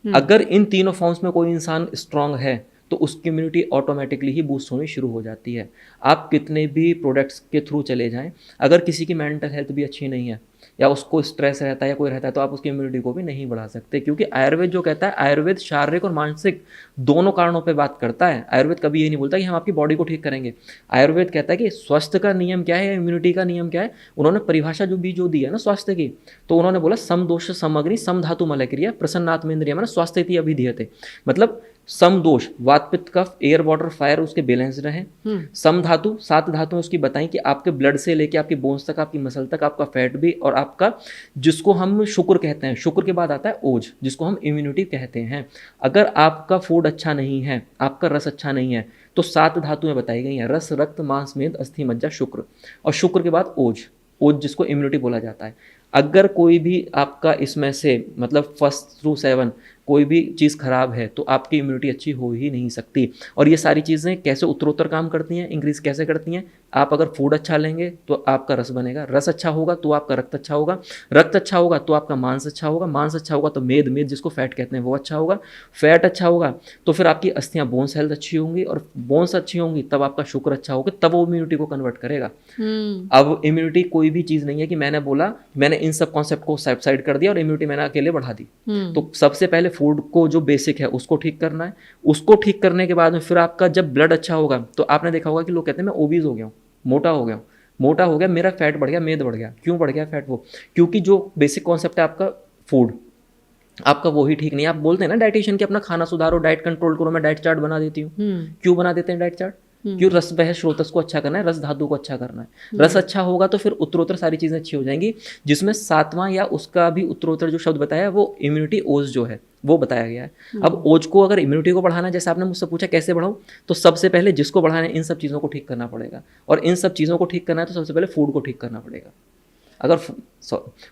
अगर इन तीनों फॉर्म्स में कोई इंसान स्ट्रांग है तो उसकी इम्यूनिटी ऑटोमेटिकली ही बूस्ट होनी शुरू हो जाती है। आप कितने भी प्रोडक्ट्स के थ्रू चले जाएं, अगर किसी की मेंटल हेल्थ भी अच्छी नहीं है या उसको स्ट्रेस रहता है या कोई रहता है, तो आप उसकी इम्यूनिटी को भी नहीं बढ़ा सकते। क्योंकि आयुर्वेद जो कहता है, आयुर्वेद शारीरिक और मानसिक दोनों कारणों पे बात करता है। आयुर्वेद कभी ये नहीं बोलता कि हम आपकी बॉडी को ठीक करेंगे। आयुर्वेद कहता है कि स्वास्थ्य का नियम क्या है या इम्यूनिटी का नियम क्या है। उन्होंने परिभाषा जो दी है ना स्वास्थ्य की, तो उन्होंने बोला सम दोष समग्नि सम धातु मल क्रिया प्रसन्नात्मेंद्रिय, मतलब स्वास्थ्य इति अभिधीयते, मतलब सम दोष, वात पित्त कफ एयर वाटर फायर उसके बैलेंस रहे। सम धातु, 7 धातुएं उसकी बताई कि आपके ब्लड से लेके आपकी बोन्स तक, आपकी मसल तक, आपका फैट भी, और आपका जिसको हम शुक्र कहते हैं, शुक्र के बाद आता है ओज जिसको हम इम्यूनिटी कहते हैं। अगर आपका फूड अच्छा नहीं है, आपका रस अच्छा नहीं है, तो 7 धातुएं बताई गई हैं, रस रक्त मांस मेद अस्थि मज्जा शुक्र, और शुक्र के बाद ओज, ओज जिसको इम्यूनिटी बोला जाता है। अगर कोई भी आपका इसमें से मतलब 1 through 7 कोई भी चीज़ खराब है तो आपकी इम्यूनिटी अच्छी हो ही नहीं सकती। और ये सारी चीज़ें कैसे उत्तरोत्तर काम करती हैं, इंक्रीज कैसे करती हैं? आप अगर फूड अच्छा लेंगे तो आपका रस बनेगा, रस अच्छा होगा तो आपका रक्त अच्छा होगा, रक्त अच्छा होगा तो आपका मांस अच्छा होगा, मांस अच्छा होगा तो मेद, मेद जिसको फैट कहते हैं वो अच्छा होगा, फैट अच्छा होगा तो फिर आपकी अस्थियाँ बोन्स हेल्थ अच्छी होंगी, और बोन्स अच्छी होंगी तब आपका शुक्र अच्छा होगा, तब वो इम्यूनिटी को कन्वर्ट करेगा। अब इम्यूनिटी कोई भी चीज़ नहीं है कि मैंने बोला, मैंने इन सब कॉन्सेप्ट को साइड कर दिया और इम्यूनिटी मैंने अकेले बढ़ा दी। तो सबसे पहले फूड को जो बेसिक है उसको ठीक करना है। उसको ठीक करने के बाद में फिर आपका जब ब्लड अच्छा होगा, तो आपने देखा होगा कि लोग कहते हैं मैं ओबीज हो गया हूँ, मोटा हो गया हूँ, मोटा हो गया, मेरा फैट बढ़ गया, मेद बढ़ गया। क्यों बढ़ गया फैट? वो क्योंकि जो बेसिक कॉन्सेप्ट है आपका फूड, आपका वही ठीक नहीं है। आप बोलते हैं ना डाइटिशियन कि अपना खाना सुधारो, डाइट कंट्रोल करो, मैं डाइट चार्ट बना देती हूँ। क्यों बना देते हैं डाइट चार्ट? क्यों? रस बह स्रोतस को अच्छा करना है, रस धातु को अच्छा करना है। रस अच्छा होगा तो फिर उत्तरोत्तर सारी चीजें अच्छी हो जाएंगी, जिसमें 7वां या उसका भी उत्तरोत्तर जो शब्द बताया वो इम्यूनिटी ओज जो है वो बताया गया है। अब ओज को अगर इम्यूनिटी को बढ़ाना, जैसे आपने मुझसे पूछा कैसे बढ़ाऊं, तो सबसे पहले जिसको बढ़ाना है इन सब चीज़ों को ठीक करना पड़ेगा, और इन सब चीज़ों को ठीक करना है तो सबसे पहले फूड को ठीक करना पड़ेगा। अगर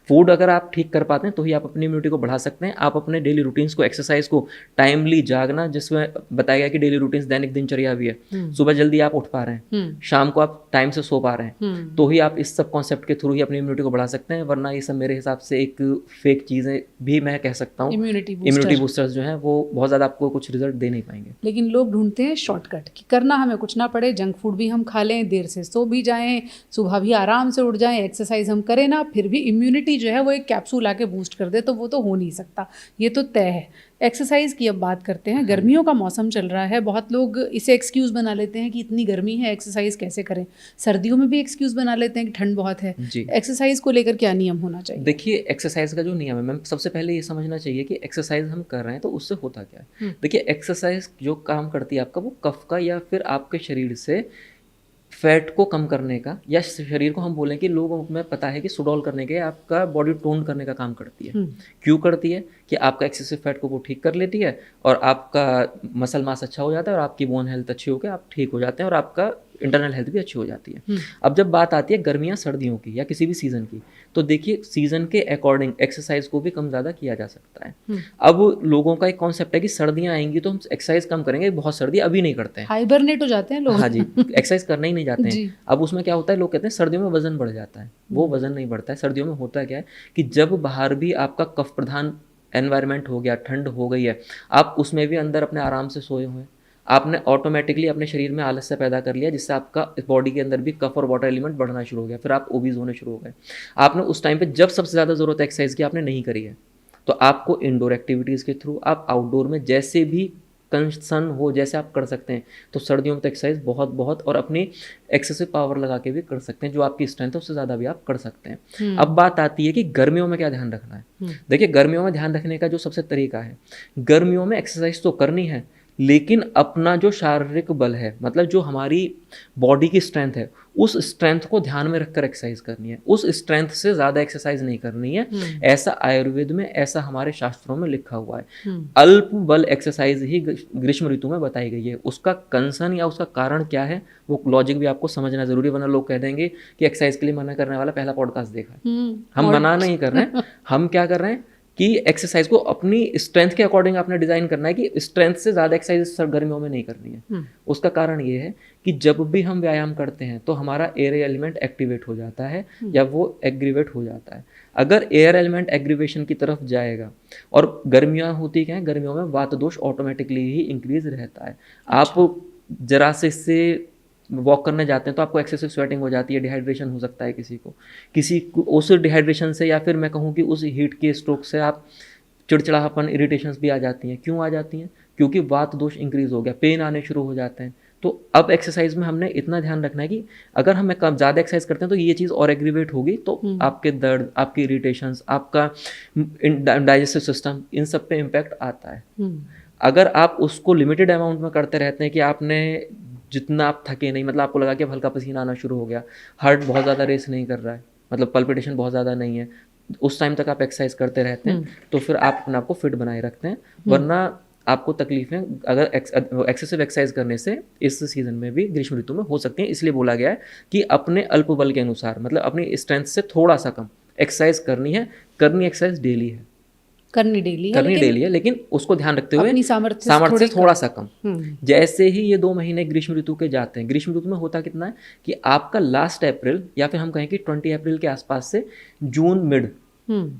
फूड अगर आप ठीक कर पाते हैं तो ही आप अपनी इम्यूनिटी को बढ़ा सकते हैं। आप अपने डेली रूटीन्स को, एक्सरसाइज को, टाइमली जागना, जिसमें बताया गया कि डेली रूटीन्स दैनिक दिनचर्या भी है, सुबह जल्दी आप उठ पा रहे हैं, शाम को आप टाइम से सो पा रहे हैं, तो ही आप इस सब कॉन्सेप्ट के थ्रू ही अपनी इम्यूनिटी को बढ़ा सकते हैं। वरना ये सब मेरे हिसाब से एक फेक चीज़ें भी मैं कह सकता हूँ। इम्यूनिटी बूस्टर्स जो हैं वो बहुत ज़्यादा आपको कुछ रिजल्ट दे नहीं पाएंगे। लेकिन लोग ढूंढते हैं शॉर्टकट कि करना हमें कुछ ना पड़े, जंक फूड भी हम खा लें, देर से सो भी जाएं, सुबह भी आराम से उठ जाएं, एक्सरसाइज हम करें ना, फिर भी इम्यूनिटी जो है वो एक कैप्सूल आके बूस्ट कर दे, तो वो तो हो नहीं सकता, ये तो तय है। एक्सरसाइज की अब बात करते हैं। गर्मियों का मौसम चल रहा है, बहुत लोग इसे एक्सक्यूज़ बना लेते हैं कि इतनी गर्मी है एक्सरसाइज कैसे करें। सर्दियों में भी एक्सक्यूज़ बना लेते हैं कि ठंड बहुत है। एक्सरसाइज को लेकर क्या नियम होना चाहिए? देखिए, एक्सरसाइज का जो नियम है मैम, सबसे पहले ये समझना चाहिए कि एक्सरसाइज हम कर रहे हैं तो उससे होता क्या है। देखिए, एक्सरसाइज जो काम करती है आपका, वो कफ का या फिर आपके शरीर से फैट को कम करने का, या शरीर को हम बोलें कि लोगों में पता है कि सुडौल करने के, आपका बॉडी टोन करने का काम करती है। क्यों करती है? कि आपका एक्सेसिव फैट को वो ठीक कर लेती है और आपका मसल मास अच्छा हो जाता है और आपकी बोन हेल्थ अच्छी होकर आप ठीक हो जाते हैं और आपका इंटरनल हेल्थ भी अच्छी हो जाती है। अब जब बात आती है गर्मियाँ सर्दियों की या किसी भी सीज़न की, तो देखिए सीज़न के अकॉर्डिंग एक्सरसाइज को भी कम ज़्यादा किया जा सकता है। अब लोगों का एक कॉन्सेप्ट है कि सर्दियाँ आएंगी तो हम एक्सरसाइज कम करेंगे, बहुत सर्दी अभी नहीं करते हैं, हाइबरनेट हो जाते हैं लोग। हाँ जी, एक्सरसाइज करना ही नहीं जाते हैं। अब उसमें क्या होता है, लोग कहते हैं सर्दियों में वजन बढ़ जाता है, वो वजन नहीं बढ़ता है। सर्दियों में होता क्या है कि जब बाहर भी आपका कफ प्रधान एनवायरनमेंट हो गया, ठंड हो गई है, आप उसमें भी अंदर अपने आराम से सोए हुए हैं, आपने ऑटोमेटिकली अपने शरीर में आलस्य पैदा कर लिया, जिससे आपका बॉडी के अंदर भी कफ और वाटर एलिमेंट बढ़ना शुरू हो गया, फिर आप ओबीज होने शुरू हो गए। आपने उस टाइम पे जब सबसे ज़्यादा ज़रूरत है एक्सरसाइज की, आपने नहीं करी है, तो आपको इंडोर एक्टिविटीज़ के थ्रू, आप आउटडोर में जैसे भी कंसर्न हो जैसे आप कर सकते हैं। तो सर्दियों में तो एक्सरसाइज बहुत बहुत और अपनी एक्सेसिव पावर लगा के भी कर सकते हैं, जो आपकी स्ट्रेंथ है उससे ज़्यादा भी आप कर सकते हैं। अब बात आती है कि गर्मियों में क्या ध्यान रखना है। देखिए, गर्मियों में ध्यान रखने का जो सबसे तरीका है, गर्मियों में एक्सरसाइज तो करनी है, लेकिन अपना जो शारीरिक बल है, मतलब जो हमारी बॉडी की स्ट्रेंथ है, उस स्ट्रेंथ को ध्यान में रखकर एक्सरसाइज करनी है, उस स्ट्रेंथ से ज़्यादा एक्सरसाइज नहीं करनी है। ऐसा आयुर्वेद में, ऐसा हमारे शास्त्रों में लिखा हुआ है। अल्प बल एक्सरसाइज ही ग्रीष्म ऋतु में बताई गई है। उसका कंसर्न या उसका कारण क्या है, वो लॉजिक भी आपको समझना जरूरी है, वरना लोग कह देंगे कि एक्सरसाइज के लिए मना करने वाला पहला पॉडकास्ट देखा है। हम मना नहीं कर रहे हैं, हम क्या कर रहे हैं कि एक्सरसाइज को अपनी स्ट्रेंथ के अकॉर्डिंग आपने डिज़ाइन करना है, कि स्ट्रेंथ से ज़्यादा एक्सरसाइज गर्मियों में नहीं करनी है। उसका कारण ये है कि जब भी हम व्यायाम करते हैं तो हमारा एयर एलिमेंट एक्टिवेट हो जाता है या वो एग्रीवेट हो जाता है। अगर एयर एलिमेंट एग्रीवेशन की तरफ जाएगा, और गर्मियाँ होती क्या है, गर्मियों में वात दोष ऑटोमेटिकली ही इंक्रीज रहता है। आप जरा से इससे वॉक करने जाते हैं तो आपको एक्सेसिव स्वेटिंग हो जाती है, डिहाइड्रेशन हो सकता है किसी को उस डिहाइड्रेशन से, या फिर मैं कहूँ कि उस हीट के स्ट्रोक से आप चिड़चिड़ापन, इरिटेशंस भी आ जाती हैं। क्यों आ जाती हैं? क्योंकि वात दोष इंक्रीज हो गया, पेन आने शुरू हो जाते हैं। तो अब एक्सरसाइज में हमने इतना ध्यान रखना है कि अगर हम ज़्यादा एक्सरसाइज करते हैं तो ये चीज़ और एग्रीवेट होगी, तो आपके दर्द, आपकी इरिटेशंस, आपका डाइजेस्टिव सिस्टम, इन सब पे इम्पैक्ट आता है। अगर आप उसको लिमिटेड अमाउंट में करते रहते हैं कि आपने जितना आप थके नहीं, मतलब आपको लगा कि अब हल्का पसीना आना शुरू हो गया, हार्ट बहुत ज़्यादा रेस नहीं कर रहा है, मतलब पल्पिटेशन बहुत ज़्यादा नहीं है, उस टाइम तक आप एक्सरसाइज करते रहते हैं, तो फिर आप अपने आप को फिट बनाए रखते हैं। वरना आपको तकलीफें अगर एक्सेसिव एक्सरसाइज करने से इस सीजन में भी, ग्रीष्म ऋतु में, हो सकती हैं। इसलिए बोला गया है कि अपने अल्प बल के अनुसार, मतलब अपनी स्ट्रेंथ से थोड़ा सा कम एक्सरसाइज करनी है। करनी एक्सरसाइज डेली है, करनी डेली है, लेकिन उसको ध्यान रखते हुए सामर्थ्य से थोड़ा सा कम। जैसे ही ये 2 महीने ग्रीष्म ऋतु के जाते हैं, ग्रीष्म ऋतु में होता कितना है कि आपका लास्ट अप्रैल या फिर हम कहें कि 20 अप्रैल के आसपास से जून मिड,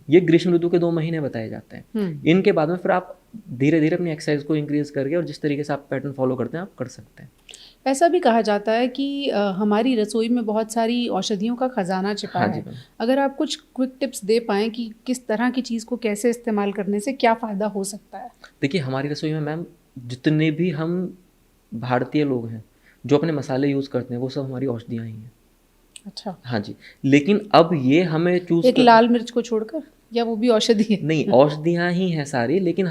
ये ग्रीष्म ऋतु के 2 महीने बताए जाते हैं। इनके बाद में फिर आप धीरे धीरे अपनी एक्सरसाइज को इंक्रीज करके और जिस तरीके से आप पैटर्न फॉलो करते हैं आप कर सकते हैं। ऐसा भी कहा जाता है कि हमारी रसोई में बहुत सारी औषधियों का खजाना छिपा है। अगर आप कुछ क्विक टिप्स दे पाएँ कि किस तरह की चीज़ को कैसे इस्तेमाल करने से क्या फ़ायदा हो सकता है। देखिए, हमारी रसोई में मैम जितने भी हम भारतीय लोग हैं जो अपने मसाले यूज़ करते हैं, वो सब हमारी औषधियाँ ही हैं। अच्छा। हाँ जी, लेकिन अब ये हमें चूज एक लाल मिर्च को छोड़कर, या वो भी औषधि है? नहीं, औषधियाँ ही हैं सारी, लेकिन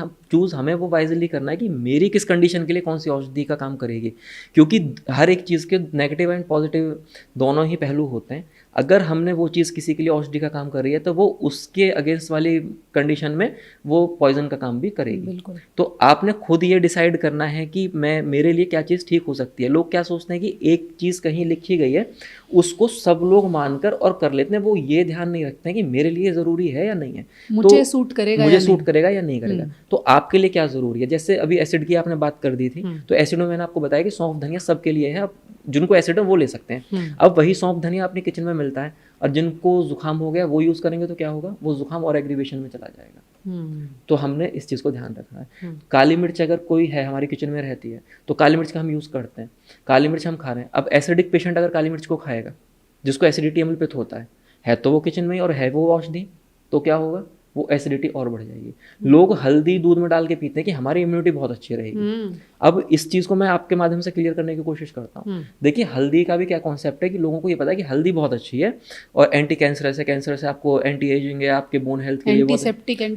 हमें वो वाइजली करना है कि मेरी किस कंडीशन के लिए कौन सी औषधि का काम करेगी, क्योंकि हर एक चीज़ के नेगेटिव एंड पॉजिटिव दोनों ही पहलू होते हैं। अगर हमने वो चीज़ किसी के लिए औषधि का काम कर रही है तो वो उसके अगेंस्ट वाली कंडीशन में वो पॉइजन का काम भी करेगी। बिल्कुल। तो आपने खुद ये डिसाइड करना है कि मेरे लिए क्या चीज़ ठीक हो सकती है। लोग क्या सोचते हैं कि एक चीज़ कहीं लिखी गई है, उसको सब लोग मानकर और कर लेते हैं, वो ये ध्यान नहीं रखते हैं कि मेरे लिए ज़रूरी है या नहीं है, मुझे सूट करेगा या नहीं करेगा। तो आपके लिए क्या ज़रूरी है। जैसे अभी एसिड की आपने बात कर दी थी, तो एसिड में मैंने आपको बताया कि सौंफ धनिया सबके लिए है, अब जिनको एसिड है वो ले सकते हैं। अब वही सौंफ धनिया अपने किचन में मिलता है, और जिनको जुकाम हो गया वो यूज़ करेंगे तो क्या होगा, वो जुकाम और एग्रीवेशन में चला जाएगा। तो हमने इस चीज़ को ध्यान रखना है। काली मिर्च अगर कोई है हमारी किचन में रहती है तो काली मिर्च का हम यूज़ करते हैं, काली मिर्च हम खा रहे हैं। अब एसिडिक पेशेंट अगर काली मिर्च को खाएगा, जिसको एसिडिटी अम्ल पित्त होता है तो वो किचन में ही और है वो औषधि, तो क्या होगा, वो एसिडिटी और बढ़ जाएगी। लोग हल्दी दूध में डाल के पीते हैं कि हमारी इम्यूनिटी बहुत अच्छी रहेगी। अब इस चीज़ को मैं आपके माध्यम से क्लियर करने की कोशिश करता हूँ। देखिए, हल्दी का भी क्या कॉन्सेप्ट है कि लोगों को ये पता है कि हल्दी बहुत अच्छी है और एंटी कैंसरस है, कैंसर से आपको एंटी एजिंग है, आपके बोन हेल्थ के लिए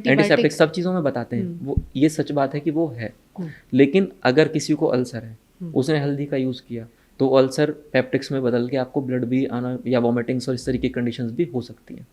एंटीसेप्टिक सब चीज़ों में बताते हैं। वो ये सच बात है कि वो है। लेकिन अगर किसी को अल्सर है, उसने हल्दी का यूज़ किया तो अल्सर पेप्टिक्स में बदल के आपको ब्लड भी आना या वॉमिटिंग्स और इस तरीके की कंडीशंस भी हो सकती हैं।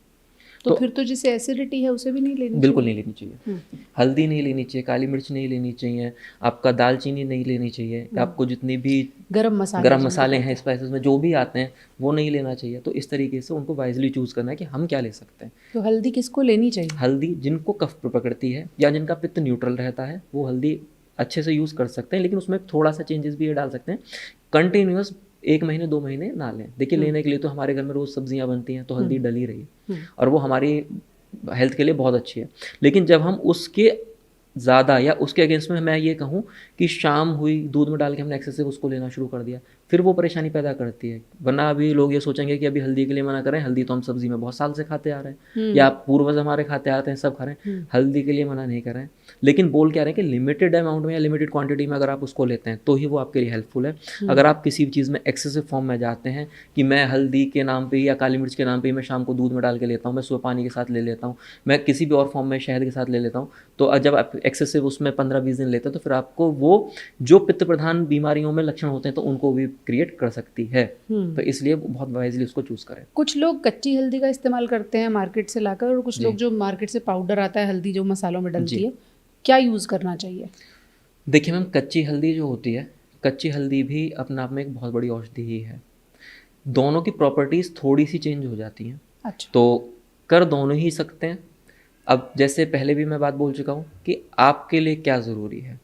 तो फिर तो जिसे एसिडिटी है उसे भी नहीं लेनी, बिल्कुल नहीं लेनी चाहिए। हल्दी नहीं लेनी चाहिए, काली मिर्च नहीं लेनी चाहिए, आपका दालचीनी नहीं लेनी चाहिए, आपको जितनी भी गरम मसाले हैं, स्पाइसेस में जो भी आते हैं वो नहीं लेना चाहिए। तो इस तरीके से उनको वाइजली चूज़ करना है कि हम क्या ले सकते हैं। तो हल्दी किसको लेनी चाहिए? हल्दी जिनको कफ प्रकृति है या जिनका पित्त न्यूट्रल रहता है वो हल्दी अच्छे से यूज़ कर सकते हैं, लेकिन उसमें थोड़ा सा चेंजेस भी ये डाल सकते हैं। कंटिन्यूस 1 महीने 2 महीने ना लें। देखिए, लेने के लिए तो हमारे घर में रोज़ सब्जियां बनती हैं तो हल्दी डली रही और वो हमारी हेल्थ के लिए बहुत अच्छी है। लेकिन जब हम उसके ज़्यादा या उसके अगेंस्ट में मैं ये कहूँ कि शाम हुई, दूध में डाल के हमने एक्सेसिव उसको लेना शुरू कर दिया, फिर वो परेशानी पैदा करती है। वरना अभी लोग ये सोचेंगे कि अभी हल्दी के लिए मना करें, हल्दी तो हम सब्जी में बहुत साल से खाते आ रहे हैं, या पूर्वज हमारे खाते आते हैं, सब खा रहे हैं, हल्दी के लिए मना नहीं कर रहे हैं। लेकिन बोल क्या रहे हैं कि लिमिटेड अमाउंट में या लिमिटेड क्वांटिटी में अगर आप उसको लेते हैं तो ही वो आपके लिए हेल्पफुल है। अगर आप किसी भी चीज़ में एक्सेसिव फॉर्म में जाते हैं कि मैं हल्दी के नाम पे या काली मिर्च के नाम पे मैं शाम को दूध में डाल के लेता हूँ, मैं सुबह पानी के साथ ले लेता हूँ, मैं किसी भी और फॉर्म में शहद के साथ ले लेता हूँ, तो जब आप एक्सेसिव उसमें 15-20 दिन लेते हैं तो फिर आपको वो जो पित्त प्रधान बीमारियों में लक्षण होते हैं तो उनको भी क्रिएट कर सकती है। तो इसलिए बहुत वाइजली उसको चूज करें। कुछ लोग कच्ची हल्दी का इस्तेमाल करते हैं मार्केट से लाकर, और कुछ लोग जो मार्केट से पाउडर आता है हल्दी जो मसालों में डलती है, क्या यूज़ करना चाहिए? देखिए मैम, कच्ची हल्दी जो होती है, कच्ची हल्दी भी अपने आप में एक बहुत बड़ी औषधि ही है। दोनों की प्रॉपर्टीज़ थोड़ी सी चेंज हो जाती हैं। अच्छा। तो कर दोनों ही सकते हैं। अब जैसे पहले भी मैं बात बोल चुका हूँ कि आपके लिए क्या ज़रूरी है,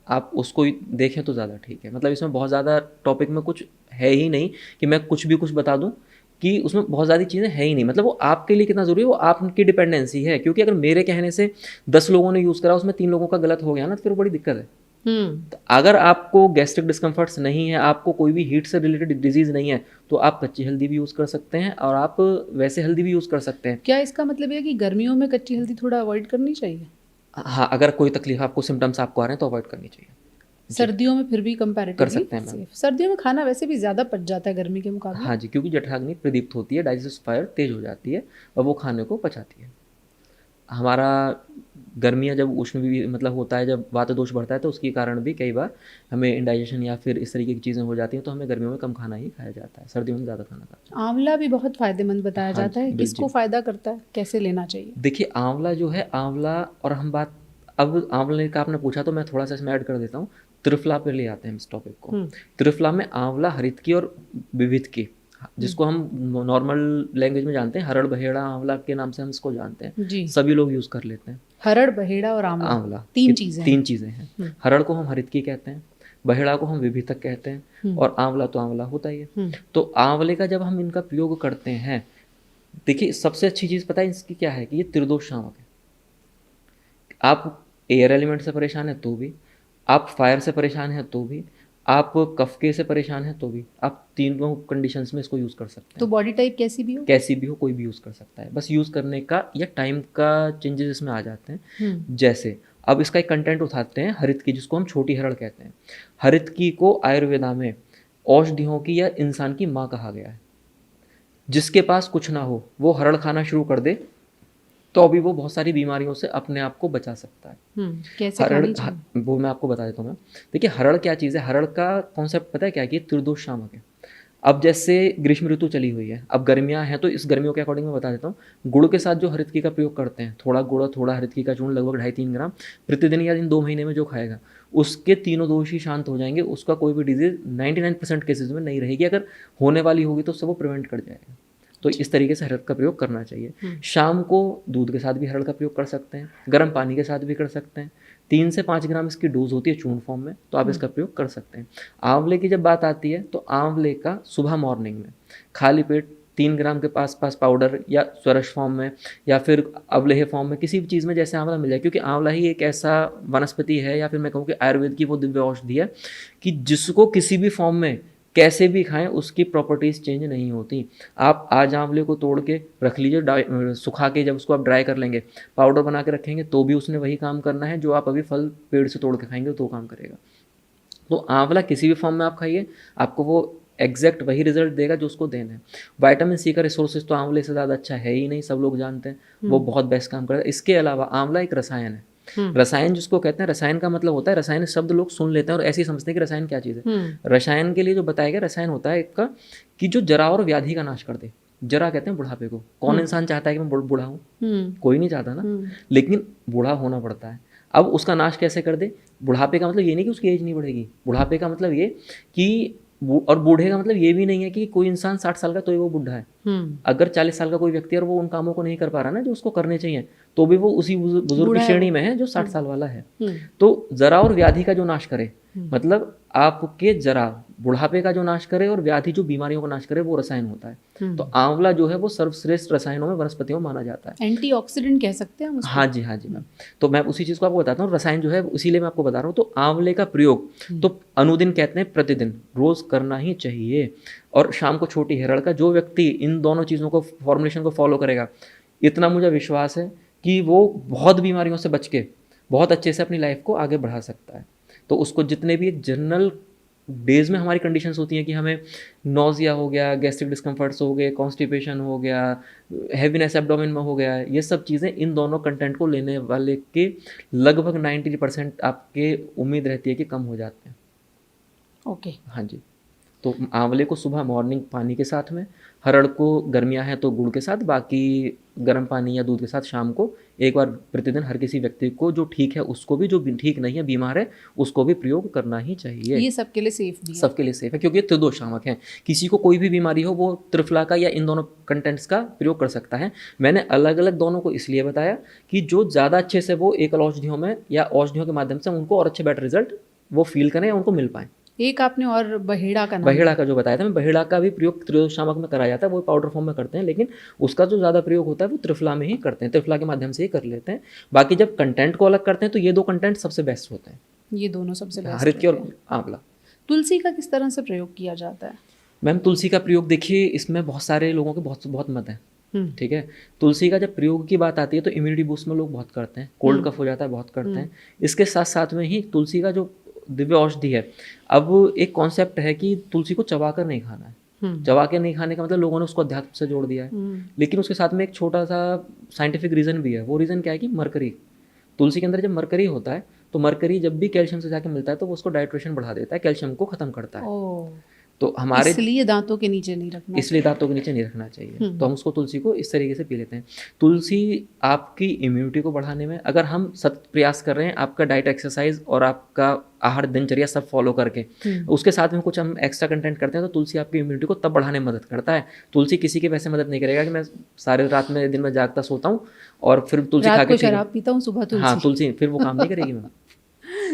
आप उसको देखें तो ज़्यादा ठीक है। मतलब इसमें बहुत ज़्यादा टॉपिक में कुछ है ही नहीं कि मैं कुछ भी कुछ बता दूं, कि उसमें बहुत ज़्यादा चीज़ें है ही नहीं। मतलब वो आपके लिए कितना ज़रूरी है वो आपकी डिपेंडेंसी है। क्योंकि अगर मेरे कहने से 10 लोगों ने यूज़ करा, उसमें 3 लोगों का गलत हो गया ना, तो फिर बड़ी दिक्कत है। तो अगर आपको गैस्ट्रिक डिस्कम्फर्ट्स नहीं है, आपको कोई भी हीट से रिलेटेड डिजीज़ नहीं है, तो आप कच्ची हल्दी भी यूज़ कर सकते हैं और आप वैसे हल्दी भी यूज़ कर सकते हैं। क्या इसका मतलब है कि गर्मियों में कच्ची हल्दी थोड़ा अवॉइड करनी चाहिए? हाँ, अगर कोई तकलीफ आपको, सिम्टम्स आपको आ रहे हैं तो अवॉइड करनी चाहिए। सर्दियों में फिर भी कंपैरेटिवली कर सकते हैं मैम। सर्दियों में खाना वैसे भी ज़्यादा पच जाता है गर्मी के मुकाबले। हाँ जी, क्योंकि जठराग्नि प्रदीप्त होती है, डाइजेस्टिव फायर तेज हो जाती है और वो खाने को पचाती है। हमारा गर्मियाँ जब उष्ण भी मतलब होता है, जब वात दोष बढ़ता है, तो उसके कारण भी कई बार हमें इंडाइजेशन या फिर इस तरीके की चीज़ें हो जाती हैं, तो हमें गर्मियों में कम खाना ही खाया जाता है, सर्दियों में ज़्यादा खाना खाते हैं। आंवला भी बहुत फायदेमंद बताया जाता है, किसको फ़ायदा करता है, कैसे लेना चाहिए? देखिए आंवला जो है, आंवला और हम बात, अब आंवले का आपने पूछा तो मैं थोड़ा सा इसमें ऐड कर देता हूँ। त्रिफला पे ले आते हैं इस टॉपिक को। त्रिफला में आंवला, हरितकी और विविधकी, जिसको हम नॉर्मल लैंग्वेज में जानते हैं हरड़ बहेड़ा आंवला के नाम से हम इसको जानते हैं, जी। सभी लोग यूज़ कर लेते हैं। हरड़ बहेड़ा और आंवला तीन चीज़ें हैं। हरड़ को हम हरितकी कहते हैं, बहेड़ा को हम विभितक कहते हैं, और आंवला तो आंवला होता ही है। तो आंवले का जब हम इनका प्रयोग करते हैं, देखिए सबसे अच्छी चीज़ पता है इसकी क्या है कि ये त्रिदोष शामक है। आप एयर एलिमेंट से परेशान है तो भी, आप फायर से परेशान है तो भी, आप कफके से परेशान है तो भी, आप तीनों कंडीशंस में इसको यूज़ कर सकते हैं। तो बॉडी टाइप कैसी भी हो कोई भी यूज़ कर सकता है। बस यूज़ करने का या टाइम का चेंजेस इसमें आ जाते हैं। जैसे अब इसका एक कंटेंट उठाते हैं हरितकी, जिसको हम छोटी हरड़ कहते हैं। हरितकी को आयुर्वेदा में औषधियों की या इंसान की माँ कहा गया है। जिसके पास कुछ ना हो वो हरड़ खाना शुरू कर दे तो अभी वो बहुत सारी बीमारियों से अपने आप को बचा सकता है। कैसे हरड़ वो मैं आपको बता देता हूँ। मैं देखिए हरड़ क्या चीज़ है, हरड़ का कॉन्सेप्ट पता है क्या है कि त्रिदोष शामक है। अब जैसे ग्रीष्म ऋतु चली हुई है, अब गर्मियाँ हैं, तो इस गर्मियों के अकॉर्डिंग मैं बता देता हूँ। गुड़ के साथ जो हरितकी का प्रयोग करते हैं, थोड़ा गुड़ थोड़ा हरितकी का चूर्ण लगभग 2.5-3 ग्राम प्रतिदिन या इन 2 महीने में जो खाएगा, उसके तीनों दोष ही शांत हो जाएंगे। उसका कोई भी डिजीज 99% केसेज में नहीं रहेगी। अगर होने वाली होगी तो उससे वो प्रिवेंट कर जाएगा। तो इस तरीके से हरड़ का प्रयोग करना चाहिए। शाम को दूध के साथ भी हरड़ का प्रयोग कर सकते हैं, गर्म पानी के साथ भी कर सकते हैं। 3 से 5 ग्राम इसकी डोज होती है चूर्ण फॉर्म में, तो आप इसका प्रयोग कर सकते हैं। आंवले की जब बात आती है तो आंवले का सुबह मॉर्निंग में खाली पेट 3 ग्राम के पास पाउडर या स्वरस फॉर्म में या फिर अवलेह फॉर्म में, किसी भी चीज़ में जैसे आंवला मिल जाए, क्योंकि आंवला ही एक ऐसा वनस्पति है या फिर मैं कहूँ कि आयुर्वेद की वो दिव्य औषधि है कि जिसको किसी भी फॉर्म में कैसे भी खाएं उसकी प्रॉपर्टीज़ चेंज नहीं होती। आप आज आंवले को तोड़ के रख लीजिए, सुखा के जब उसको आप ड्राई कर लेंगे, पाउडर बना के रखेंगे, तो भी उसने वही काम करना है जो आप अभी फल पेड़ से तोड़ के खाएंगे तो काम करेगा। तो आंवला किसी भी फॉर्म में आप खाइए, आपको वो एग्जैक्ट वही रिजल्ट देगा जो उसको देना है। विटामिन सी का रिसोर्सेज तो आंवले से ज़्यादा अच्छा है ही नहीं, सब लोग जानते हैं, वो बहुत बेस्ट काम करता है। इसके अलावा आंवला एक रसायन है। रसायन जिसको कहते हैं, रसायन का मतलब होता है, रसायन शब्द लोग सुन लेते हैं और ऐसे ही समझते हैं कि रसायन क्या चीज़ है। रसायन के लिए जो बताया गया, रसायन होता है एक का कि जो जरा और व्याधि का नाश कर दे। जरा कहते हैं बुढ़ापे को। कौन इंसान चाहता है कि मैं बूढ़ा हूँ? कोई नहीं चाहता ना, लेकिन बूढ़ा होना पड़ता है। अब उसका नाश कैसे कर दे? बुढ़ापे का मतलब ये नहीं कि उसकी एज नहीं बढ़ेगी, बुढ़ापे का मतलब ये कि, और बूढ़े का मतलब ये भी नहीं है कि कोई इंसान 60 साल का तो ही वो बूढ़ा है। अगर 40 साल का कोई व्यक्ति है और वो उन कामों को नहीं कर पा रहा ना जो उसको करने चाहिए, तो भी वो उसी बुजुर्ग बूढ़ा की है श्रेणी वो। में है जो 60 साल वाला है। हम्म, तो जरा और व्याधि का जो नाश करे, मतलब आपके जरा बुढ़ापे का जो नाश करे और व्याधि जो बीमारियों का नाश करे वो रसायन होता है। तो आंवला जो है वो सर्वश्रेष्ठ रसायनों में वनस्पतियों में माना जाता है। एंटीऑक्सीडेंट कह सकते हैं हम उसको। हाँ जी मैम। तो मैं उसी चीज़ को आपको बताता हूँ, रसायन जो है इसीलिए मैं आपको बता रहा हूँ। तो आंवले का प्रयोग तो अनुदिन कहते हैं, प्रतिदिन रोज करना ही चाहिए। और शाम को छोटी हेरड़ का, जो व्यक्ति इन दोनों चीज़ों को फॉर्मुलेशन को फॉलो करेगा, इतना मुझे विश्वास है कि वो बहुत बीमारियों से बच के बहुत अच्छे से अपनी लाइफ को आगे बढ़ा सकता है। तो उसको जितने भी एक जनरल डेज में हमारी कंडीशंस होती हैं कि हमें नोजिया हो गया, गैस्ट्रिक डिस्कम्फर्ट्स हो गए, कॉन्स्टिपेशन हो गया, हैवीनेस एब्डोमेन में हो गया, ये सब चीज़ें इन दोनों कंटेंट को लेने वाले के लगभग 90% आपके उम्मीद रहती है कि कम हो जाते हैं। ओके। हाँ जी। तो आंवले को सुबह मॉर्निंग पानी के साथ में, हरड़ को गर्मियाँ हैं तो गुड़ के साथ, बाकी गर्म पानी या दूध के साथ शाम को एक बार प्रतिदिन हर किसी व्यक्ति को, जो ठीक है उसको भी, जो ठीक नहीं है बीमार है उसको भी प्रयोग करना ही चाहिए। ये सबके लिए सेफ भी है। सबके लिए सेफ है क्योंकि ये त्रिदोष शामक है। किसी को कोई भी बीमारी हो वो त्रिफला का या इन दोनों कंटेंट्स का प्रयोग कर सकता है। मैंने अलग अलग दोनों को इसलिए बताया कि जो ज़्यादा अच्छे से वो एकल औषधियों में या औषधियों के माध्यम से उनको और अच्छे बेटर रिजल्ट वो फील करें या उनको मिल पाए। एक आपने और बहेड़ा का नाम बहेड़ा का जो बताया था मैं, बहेड़ा का भी प्रयोग त्रिदोष शामक में कराया जाता है, वो पाउडर फॉर्म में करते हैं, लेकिन उसका जो ज़्यादा प्रयोग होता है वो त्रिफला में ही करते हैं, त्रिफला के माध्यम से ही कर लेते हैं। बाकी जब कंटेंट को अलग करते हैं तो ये दो कंटेंट सबसे बेस्ट होते हैं, ये दोनों सबसे बेस्ट हरित और होते हैं। आंवला। तुलसी का किस तरह से प्रयोग किया जाता है? मैम तुलसी का प्रयोग देखिए, इसमें बहुत सारे लोगों के बहुत बहुत मत हैं। ठीक है। तुलसी का जब प्रयोग की बात आती है तो इम्यूनिटी बूस्ट में लोग बहुत करते हैं, कोल्ड कफ हो जाता है बहुत करते हैं। इसके साथ साथ में ही तुलसी का जो दिव्य औषधि है, अब एक कॉन्सेप्ट है कि तुलसी को चबा कर नहीं खाना है। चबा के नहीं खाने का मतलब लोगों ने उसको अध्यात्म से जोड़ दिया है, लेकिन उसके साथ में एक छोटा सा साइंटिफिक रीजन भी है। वो रीजन क्या है कि मरकरी, तुलसी के अंदर जब मरकरी होता है तो मरकरी जब भी कैल्शियम से जाके मिलता है तो वो उसको डाइट्रेशन बढ़ा देता है, कैल्शियम को खत्म करता है। ओह, तो हमारे इसलिए दांतों के नीचे नहीं रखना। इसलिए दांतों के नीचे नहीं रखना चाहिए। तो हम उसको तुलसी को इस तरीके से पी लेते हैं। तुलसी आपकी इम्यूनिटी को बढ़ाने में, अगर हम सतत प्रयास कर रहे हैं, आपका डाइट, एक्सरसाइज और आपका आहार, दिनचर्या सब फॉलो करके, उसके साथ में कुछ हम एक्स्ट्रा कंटेंट करते हैं, तो तुलसी आपकी इम्यूनिटी को तब बढ़ाने में मदद करता है। तुलसी किसी के वैसे मदद नहीं करेगा कि मैं सारे रात में दिन में जागता सोता हूँ और फिर तुलसी खा के शराब पीता हूँ, सुबह तुलसी। हाँ तुलसी, फिर वो काम नहीं करेगी मैम।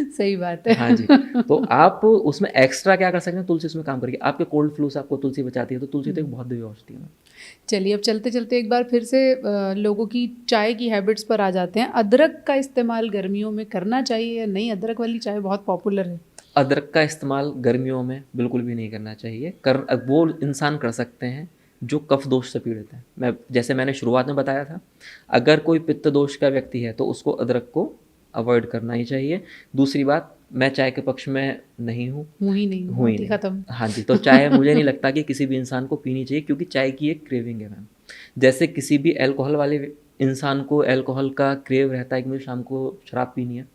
सही बात है। हाँ जी। तो आप उसमें एक्स्ट्रा क्या कर सकते हैं, तुलसी उसमें काम करेगी। आपके कोल्ड फ्लू से आपको तुलसी बचाती है, तो तुलसी तो एक बहुत दिव्य औषधि है। चलिए अब चलते चलते एक बार फिर से लोगों की चाय की हैबिट्स पर आ जाते हैं। अदरक का इस्तेमाल गर्मियों में करना चाहिए या नहीं? अदरक वाली चाय बहुत पॉपुलर है। अदरक का इस्तेमाल गर्मियों में बिल्कुल भी नहीं करना चाहिए। वो इंसान कर सकते हैं जो कफ दोष से पीड़ित है। जैसे मैंने शुरुआत में बताया था, अगर कोई पित्त दोष का व्यक्ति है तो उसको अदरक को अवॉइड करना ही चाहिए। दूसरी बात, मैं चाय के पक्ष में नहीं हूँ, हुई नहीं खत्म। हाँ जी। तो चाय मुझे नहीं लगता कि किसी भी इंसान को पीनी चाहिए, क्योंकि चाय की एक क्रेविंग है मैम। जैसे किसी भी अल्कोहल वाले इंसान को अल्कोहल का क्रेव रहता है कि मुझे शाम को शराब पीनी है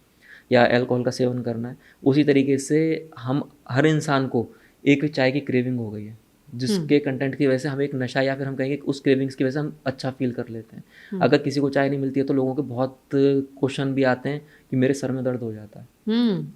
या अल्कोहल का सेवन करना है, उसी तरीके से हम हर इंसान को एक चाय की क्रेविंग हो गई है, जिसके कंटेंट की वजह से हम एक नशा, या फिर हम कहेंगे उस क्रेविंग्स की वजह से हम अच्छा फील कर लेते हैं। अगर किसी को चाय नहीं मिलती है तो लोगों के बहुत क्वेश्चन भी आते हैं कि मेरे सर में दर्द हो जाता है।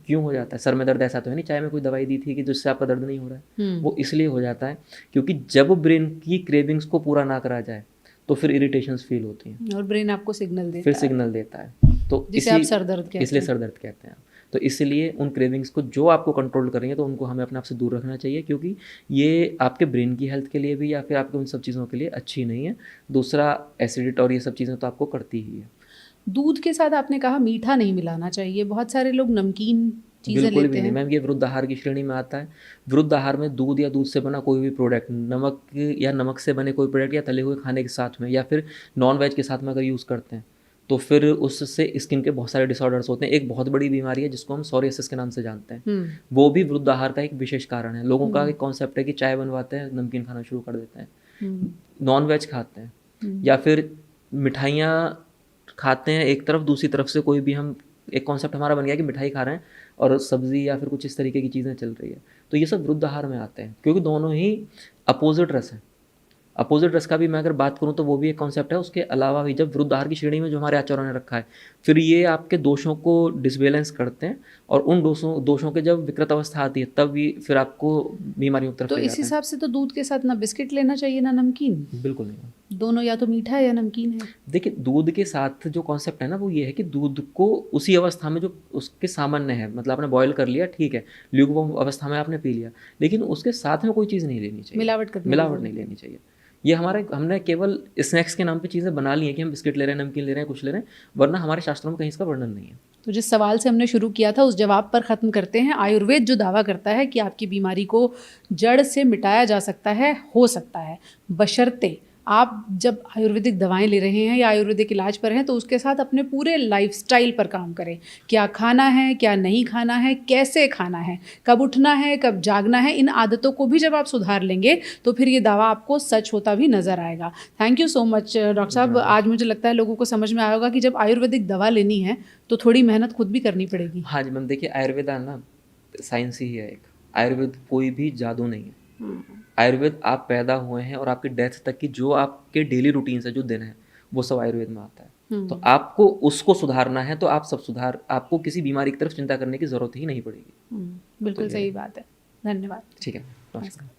क्यों हो जाता है सर में दर्द? ऐसा तो है नहीं चाय में कोई दवाई दी थी कि जिससे आपका दर्द नहीं हो रहा है। वो इसलिए हो जाता है क्योंकि जब ब्रेन की क्रेविंग्स को पूरा ना करा जाए तो फिर इरिटेशंस फील होती हैं और ब्रेन आपको सिग्नल देता फिर है। सिग्नल देता है। तो जिसे आप सर दर्द कहते हैं। इसलिए सर दर्द कहते हैं। तो इसलिए उन क्रेविंग्स को जो आपको कंट्रोल कर रही है तो उनको हमें अपने आप से दूर रखना चाहिए, क्योंकि ये आपके ब्रेन की हेल्थ के लिए भी या फिर आपके उन सब चीज़ों के लिए अच्छी नहीं है। दूसरा, एसिडिटी और ये सब चीज़ें तो आपको करती ही है। दूध के साथ आपने कहा मीठा नहीं मिलाना चाहिए, बहुत सारे लोग नमकीन चीज़ें बिल्कुल लेते भी नहीं हैं। मैम, ये वृद्ध आहार की श्रेणी में आता है। वृद्ध आहार में दूध या दूध से बना कोई भी प्रोडक्ट, नमक या नमक से बने कोई प्रोडक्ट या तले हुए खाने के साथ में या फिर नॉन वेज के साथ में अगर यूज़ करते हैं तो फिर उससे स्किन के बहुत सारे डिसऑर्डर्स होते हैं। एक बहुत बड़ी बीमारी है जिसको हम सोरियासिस के नाम से जानते हैं, वो भी वृद्ध आहार का एक विशेष कारण है। लोगों का एक कॉन्सेप्ट है कि चाय बनवाते हैं, नमकीन खाना शुरू कर देते हैं, नॉन वेज खाते हैं या फिर मिठाइयाँ खाते हैं एक तरफ, दूसरी तरफ से कोई भी हम एक कॉन्सेप्ट हमारा बन गया कि मिठाई खा रहे हैं और सब्जी या फिर कुछ इस तरीके की चीज़ें चल रही है। तो ये सब वृद्ध आहार में आते हैं, क्योंकि दोनों ही अपोजिट रस हैं। अपोजिट रस का भी मैं अगर बात करूं तो वो भी एक कॉन्सेप्ट है। उसके अलावा भी जब वृद्ध आहार की श्रेणी में जो हमारे आचार्यों ने रखा है, फिर ये आपके दोषों को डिसबैलेंस करते हैं और उन दोषों के जब विकृत अवस्था आती है तब भी फिर आपको बीमारियों की तरफ तो ले इस जाते हैं। हिसाब से तो दूध के साथ ना बिस्किट लेना चाहिए ना नमकीन। बिल्कुल नहीं। दोनों या तो मीठा है या नमकीन है। देखिए दूध के साथ जो कॉन्सेप्ट है ना वो ये है कि दूध को उसी अवस्था में जो उसके सामान्य है, मतलब आपने बॉयल कर लिया ठीक है, ल्यूकवार्म अवस्था में आपने पी लिया, लेकिन उसके साथ में कोई चीज़ नहीं लेनी चाहिए, मिलावट नहीं लेनी चाहिए। ये हमने केवल स्नैक्स के नाम पे चीज़ें बना ली हैं कि हम बिस्किट ले रहे हैं, नमकीन ले रहे हैं, कुछ ले रहे हैं, वरना हमारे शास्त्रों में कहीं इसका वर्णन नहीं है। तो जिस सवाल से हमने शुरू किया था उस जवाब पर ख़त्म करते हैं। आयुर्वेद जो दावा करता है कि आपकी बीमारी को जड़ से मिटाया जा सकता है, हो सकता है, बशर्ते आप जब आयुर्वेदिक दवाएं ले रहे हैं या आयुर्वेदिक इलाज पर हैं तो उसके साथ अपने पूरे लाइफस्टाइल पर काम करें। क्या खाना है, क्या नहीं खाना है, कैसे खाना है, कब उठना है, कब जागना है, इन आदतों को भी जब आप सुधार लेंगे तो फिर ये दावा आपको सच होता भी नज़र आएगा। Thank you so much doctor साहब। आज मुझे लगता है लोगों को समझ में आया होगा कि जब आयुर्वेदिक दवा लेनी है तो थोड़ी मेहनत खुद भी करनी पड़ेगी। हाँ जी मैम, देखिए आयुर्वेदा ना साइंस ही है एक, आयुर्वेद कोई भी जादू नहीं है। आयुर्वेद आप पैदा हुए हैं और आपकी डेथ तक की जो आपके डेली रूटीन है, जो दिन है, वो सब आयुर्वेद में आता है। तो आपको उसको सुधारना है तो आप सब सुधार, आपको किसी बीमारी की तरफ चिंता करने की जरूरत ही नहीं पड़ेगी। बिल्कुल सही बात है। धन्यवाद। ठीक है, नमस्कार।